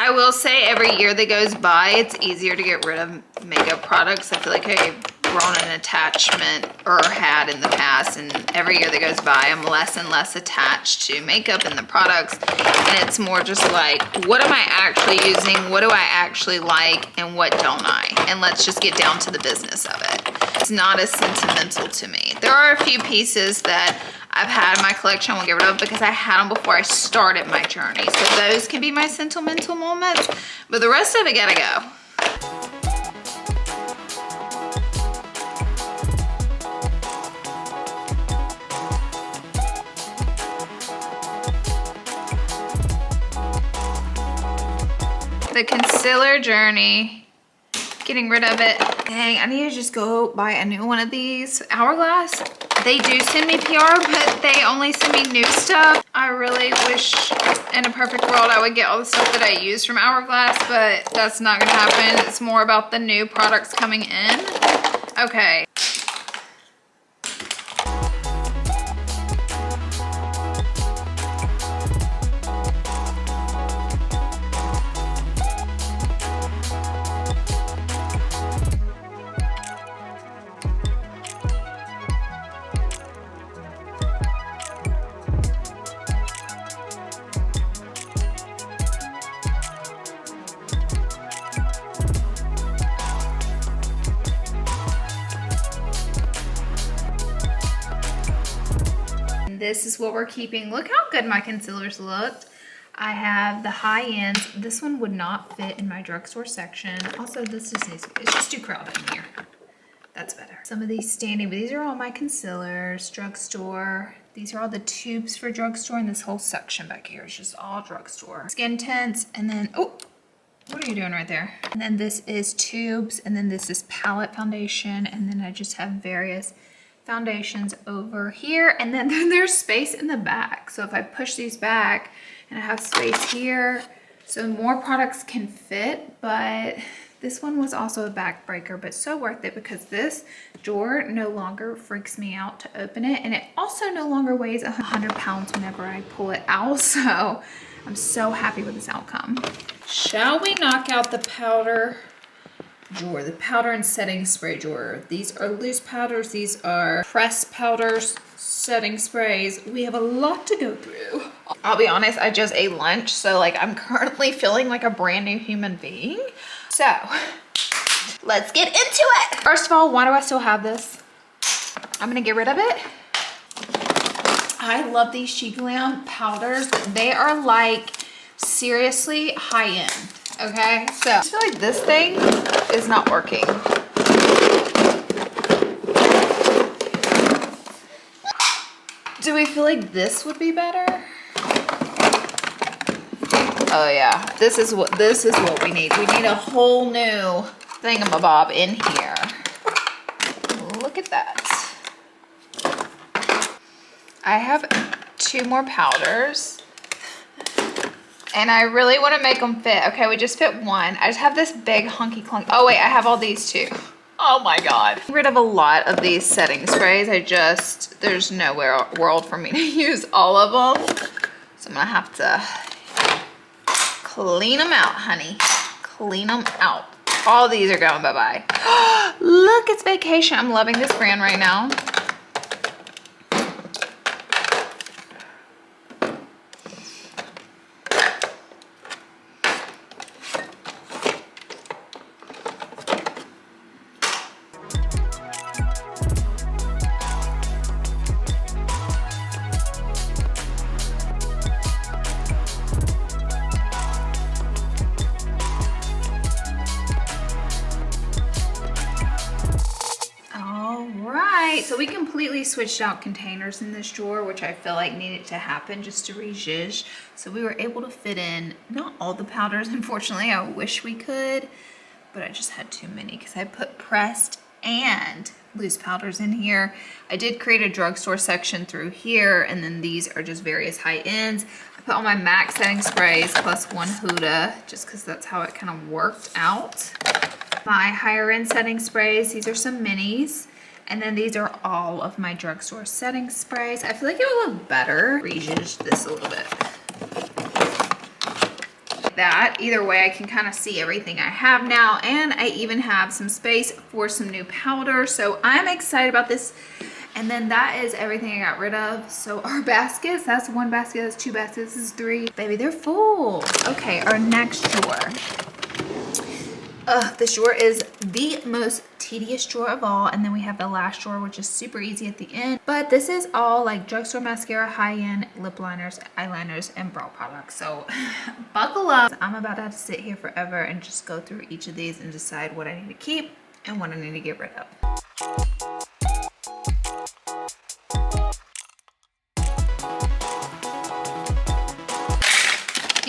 I will say every year that goes by, it's easier to get rid of makeup products. I feel like I've grown an attachment, or had in the past, and every year that goes by, I'm less and less attached to makeup and the products. And it's more just like, what am I actually using? What do I actually like? And what don't I? And let's just get down to the business of it. It's not as sentimental to me. There are a few pieces that I've had in my collection I won't get rid of because I had them before I started my journey. So those can be my sentimental moments, but the rest of it gotta go. The concealer journey. Getting rid of it. Dang, I need to just go buy a new one of these. Hourglass, they do send me PR, but they only send me new stuff. I really wish in a perfect world I would get all the stuff that I use from Hourglass, but that's not gonna happen. It's more about the new products coming in. Okay. This is what we're keeping. Look how good my concealers looked. I have the high ends. This one would not fit in my drugstore section. Also, this is, it's just too crowded in here. That's better. Some of these standing, but these are all my concealers, drugstore. These are all the tubes for drugstore, and this whole section back here is just all drugstore. Skin tints, and then, oh, what are you doing right there? And then this is tubes, and then this is palette foundation, and then I just have various foundations over here, and then there's space in the back. So if I push these back and I have space here, so more products can fit, but this one was also a backbreaker, but so worth it because this drawer no longer freaks me out to open it, and it also no longer weighs 100 pounds whenever I pull it out, so I'm so happy with this outcome. Shall we knock out the powder drawer, the powder and setting spray drawer? These are loose powders, these are pressed powders, setting sprays. We have a lot to go through. I'll be honest, I just ate lunch, so like I'm currently feeling like a brand new human being. So let's get into it. First of all, why do I still have this? I'm gonna get rid of it. I love these She Glam powders. They are like seriously high end. Okay, so I feel like this thing is not working. Do we feel like this would be better? Oh yeah, this is what we need. We need a whole new thingamabob in here. Look at that. I have 2 more powders. And I really want to make them fit. Okay, we just fit one. I just have this big hunky clunk. Oh wait, I have all these too. Oh my God. Get rid of a lot of these setting sprays. There's nowhere world for me to use all of them. So I'm gonna have to clean them out, honey. Clean them out. All these are going bye-bye. Look, it's vacation. I'm loving this brand right now. So we completely switched out containers in this drawer, which I feel like needed to happen just to re-zhuzh. So we were able to fit in, not all the powders, unfortunately. I wish we could, but I just had too many because I put pressed and loose powders in here. I did create a drugstore section through here, and then these are just various high ends. I put all my MAC setting sprays plus 1 Huda, just because that's how it kind of worked out. My higher end setting sprays, these are some minis. And then these are all of my drugstore setting sprays. I feel like it would look better. Re-zhuzh this a little bit. Like that. Either way, I can kind of see everything I have now. And I even have some space for some new powder. So I'm excited about this. And then that is everything I got rid of. So our baskets, that's 1 basket, that's 2 baskets, this is 3. Baby, they're full. Okay, our next drawer. This drawer is the most tedious drawer of all, and then we have the last drawer, which is super easy at the end. But this is all like drugstore mascara, high-end lip liners, eyeliners, and brow products. So buckle up. I'm about to have to sit here forever and just go through each of these and decide what I need to keep and what I need to get rid of.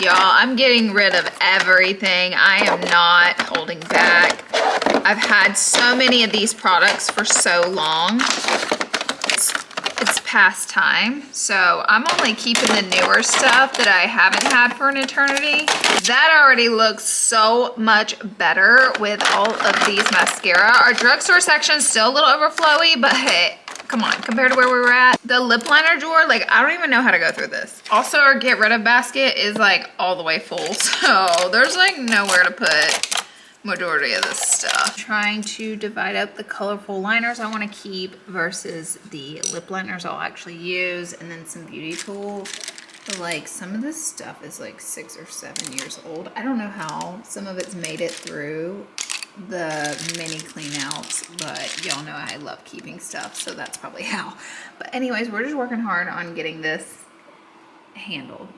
Y'all, I'm getting rid of everything. I am not holding back. I've had so many of these products for so long. It's past time. So I'm only keeping the newer stuff that I haven't had for an eternity. That already looks so much better with all of these mascara. Our drugstore section is still a little overflowy, but hey, come on, compared to where we were at. The lip liner drawer, like, I don't even know how to go through this. Also, our get rid of basket is like all the way full. So there's like nowhere to put majority of this stuff. Trying to divide up the colorful liners I want to keep versus the lip liners I'll actually use, and then some beauty tools. But like some of this stuff is like 6 or 7 years old. I don't know how some of it's made it through the mini clean outs, but y'all know I love keeping stuff, so that's probably how. But anyways, we're just working hard on getting this handled.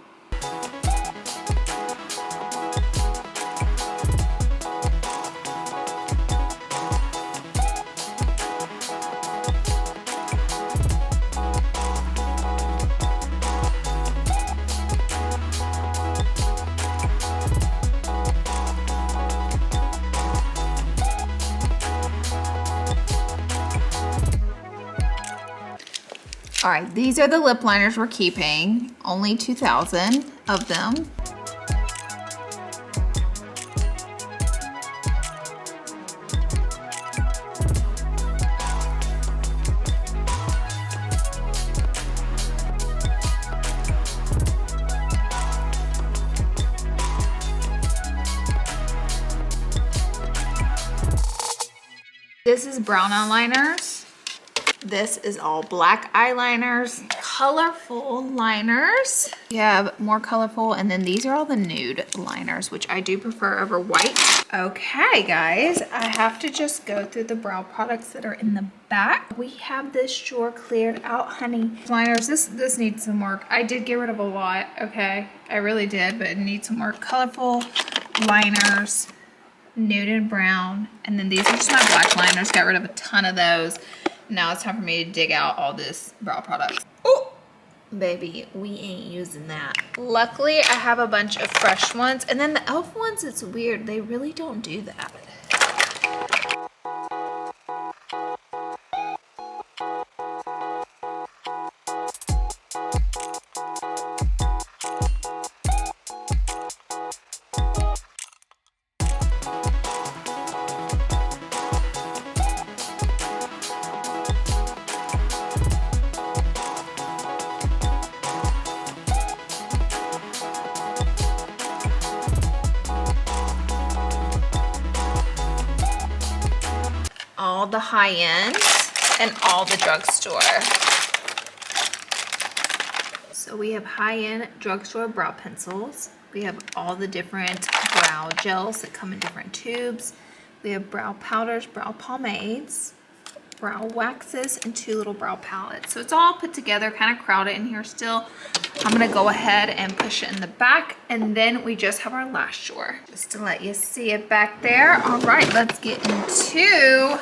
All right, these are the lip liners we're keeping. Only 2,000 of them. This is brown eyeliners. This is all black eyeliners, colorful liners. We have more colorful, and then these are all the nude liners, which I do prefer over white. Okay, guys, I have to just go through the brow products that are in the back. We have this drawer cleared out, honey. Liners, this needs some work. I did get rid of a lot, okay? I really did, but it needs some work. Colorful liners, nude and brown, and then these are just my black liners. Got rid of a ton of those. Now it's time for me to dig out all this brow products. Oh, baby, we ain't using that. Luckily, I have a bunch of fresh ones. And then the e.l.f. ones, it's weird. They really don't do that. All the high-end and all the drugstore. So we have high-end drugstore brow pencils. We have all the different brow gels that come in different tubes. We have brow powders, brow pomades, brow waxes, and 2 little brow palettes. So it's all put together, kind of crowded in here still. I'm gonna go ahead and push it in the back, and then we just have our lash drawer. Just to let you see it back there. All right, let's get into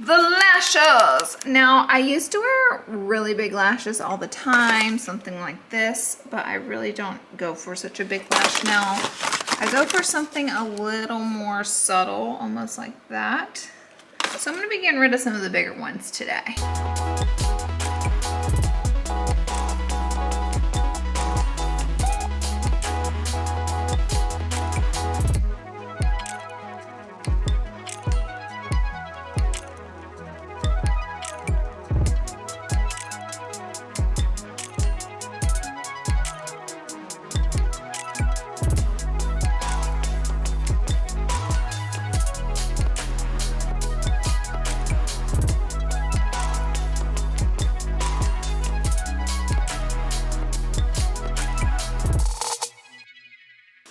the lashes. Now, I used to wear really big lashes all the time, something like this, but I really don't go for such a big lash now. I go for something a little more subtle, almost like that. So I'm gonna be getting rid of some of the bigger ones today.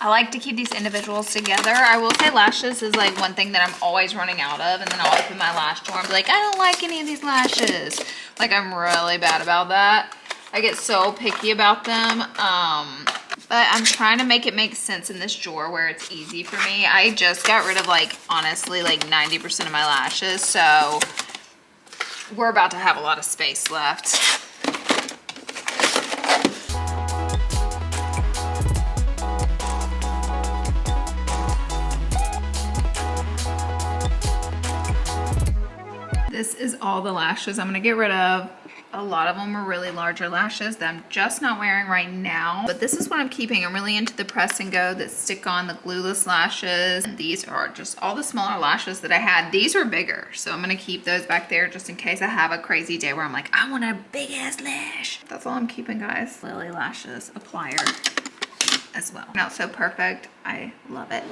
I like to keep these individuals together. I will say lashes is like one thing that I'm always running out of, and then I'll open my lash drawer and be like, I don't like any of these lashes. Like, I'm really bad about that. I get so picky about them. But I'm trying to make it make sense in this drawer where it's easy for me. I just got rid of, like, honestly, like 90% of my lashes, so we're about to have a lot of space left. This is all the lashes I'm gonna get rid of. A lot of them are really larger lashes that I'm just not wearing right now. But this is what I'm keeping. I'm really into the press and go that stick on, the glueless lashes. And these are just all the smaller lashes that I had. These are bigger, so I'm gonna keep those back there just in case I have a crazy day where I'm like, I want a big ass lash. That's all I'm keeping, guys. Lily Lashes applier as well. Not so perfect. I love it.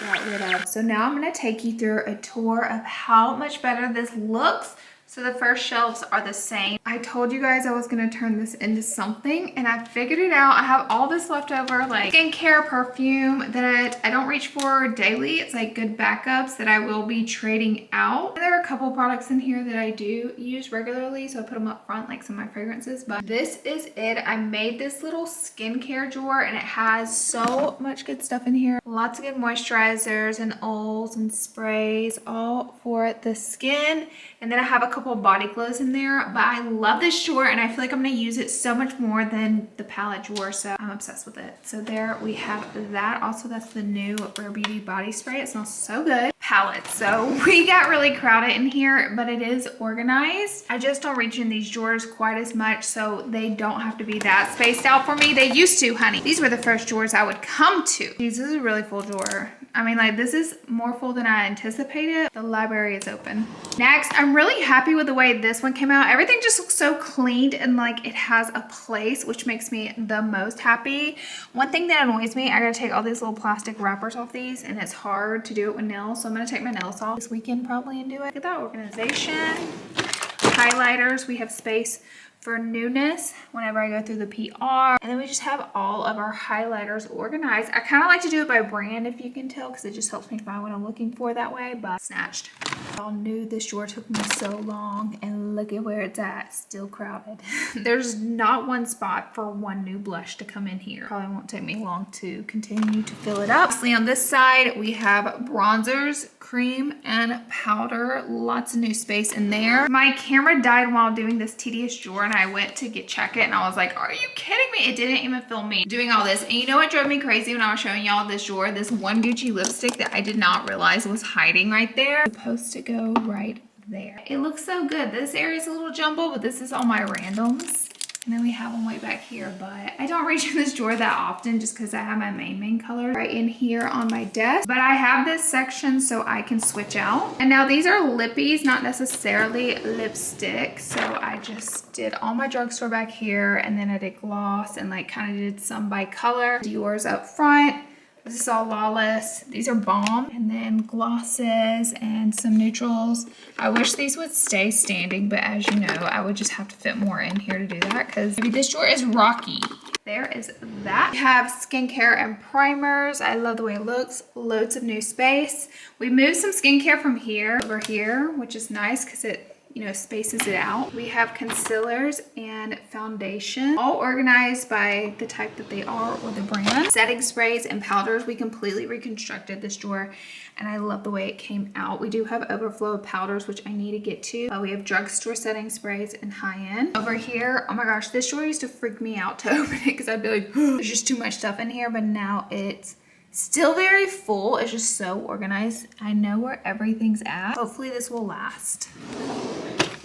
Got rid of. So now I'm gonna take you through a tour of how much better this looks. So the first shelves are the same. I told you guys I was gonna turn this into something, and I figured it out. I have all this left over, like skincare, perfume that I don't reach for daily. It's like good backups that I will be trading out. There are a couple products in here that I do use regularly, so I put them up front, like some of my fragrances, but this is it. I made this little skincare drawer, and it has so much good stuff in here. Lots of good moisturizers and oils and sprays, all for the skin. And then I have a couple body glows in there, but I love this drawer and I feel like I'm gonna use it so much more than the palette drawer, so I'm obsessed with it. So there we have that. Also, that's the new Rare Beauty body spray. It smells so good. Palette. So we got really crowded in here, but it is organized. I just don't reach in these drawers quite as much, so they don't have to be that spaced out for me. They used to, honey. These were the first drawers I would come to. This is a really full drawer. I mean, like, this is more full than I anticipated. The library is open. Next, I'm really happy with the way this one came out. Everything just looks so cleaned and like it has a place, which makes me the most happy. One thing that annoys me, I gotta take all these little plastic wrappers off these, and it's hard to do it with nails, so I'm gonna take my nails off this weekend probably and do it. Look at that organization. Highlighters, we have space for newness whenever I go through the PR. And then we just have all of our highlighters organized. I kind of like to do it by brand, if you can tell, because it just helps me find what I'm looking for that way, but snatched. Y'all knew this drawer took me so long, and look at where it's at, still crowded. There's not one spot for one new blush to come in here. Probably won't take me long to continue to fill it up. Lastly, on this side, we have bronzers, cream, and powder. Lots of new space in there. My camera died while doing this tedious drawer, and I went to check it, and I was like, are you kidding me? It didn't even film me doing all this. And you know what drove me crazy when I was showing y'all this drawer? This one Gucci lipstick that I did not realize was hiding right there. It's supposed to go right there. It looks so good. This area is a little jumbled, but this is all my randoms. And then we have them way back here, but I don't reach in this drawer that often just because I have my main color right in here on my desk. But I have this section so I can switch out. And now these are lippies, not necessarily lipstick. So I just did all my drugstore back here, and then I did gloss and like kind of did some by color. Dior's up front. This is all Lawless. These are Balm, and then glosses and some neutrals. I wish these would stay standing, but as you know, I would just have to fit more in here to do that because maybe this drawer is rocky. There is that. We have skincare and primers. I love the way it looks. Loads of new space. We moved some skincare from here over here, which is nice because it, you know, spaces it out. We have concealers and foundation, all organized by the type that they are or the brand. Setting sprays and powders. We completely reconstructed this drawer, and I love the way it came out. We do have overflow of powders, which I need to get to. We have drugstore setting sprays and high-end. Over here, oh my gosh, this drawer used to freak me out to open it because I'd be like, there's just too much stuff in here, but now it's still very full. It's just so organized. I know where everything's at. Hopefully this will last.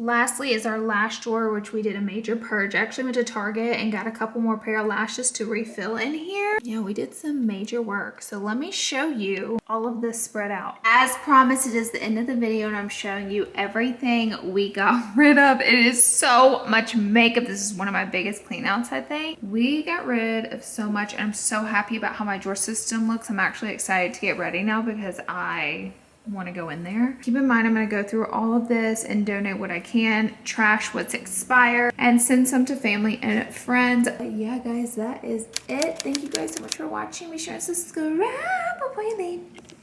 Lastly is our lash drawer, which we did a major purge. I actually went to Target and got a couple more pair of lashes to refill in here. Yeah, we did some major work. So let me show you all of this spread out. As promised, it is the end of the video, and I'm showing you everything we got rid of. It is so much makeup. This is one of my biggest clean outs, I think. We got rid of so much, and I'm so happy about how my drawer system looks. I'm actually excited to get ready now because I want to go in there. Keep in mind, I'm going to go through all of this and donate what I can, trash what's expired, and send some to family and friends. But yeah, guys, that is it. Thank you guys so much for watching. Be sure to subscribe before you leave.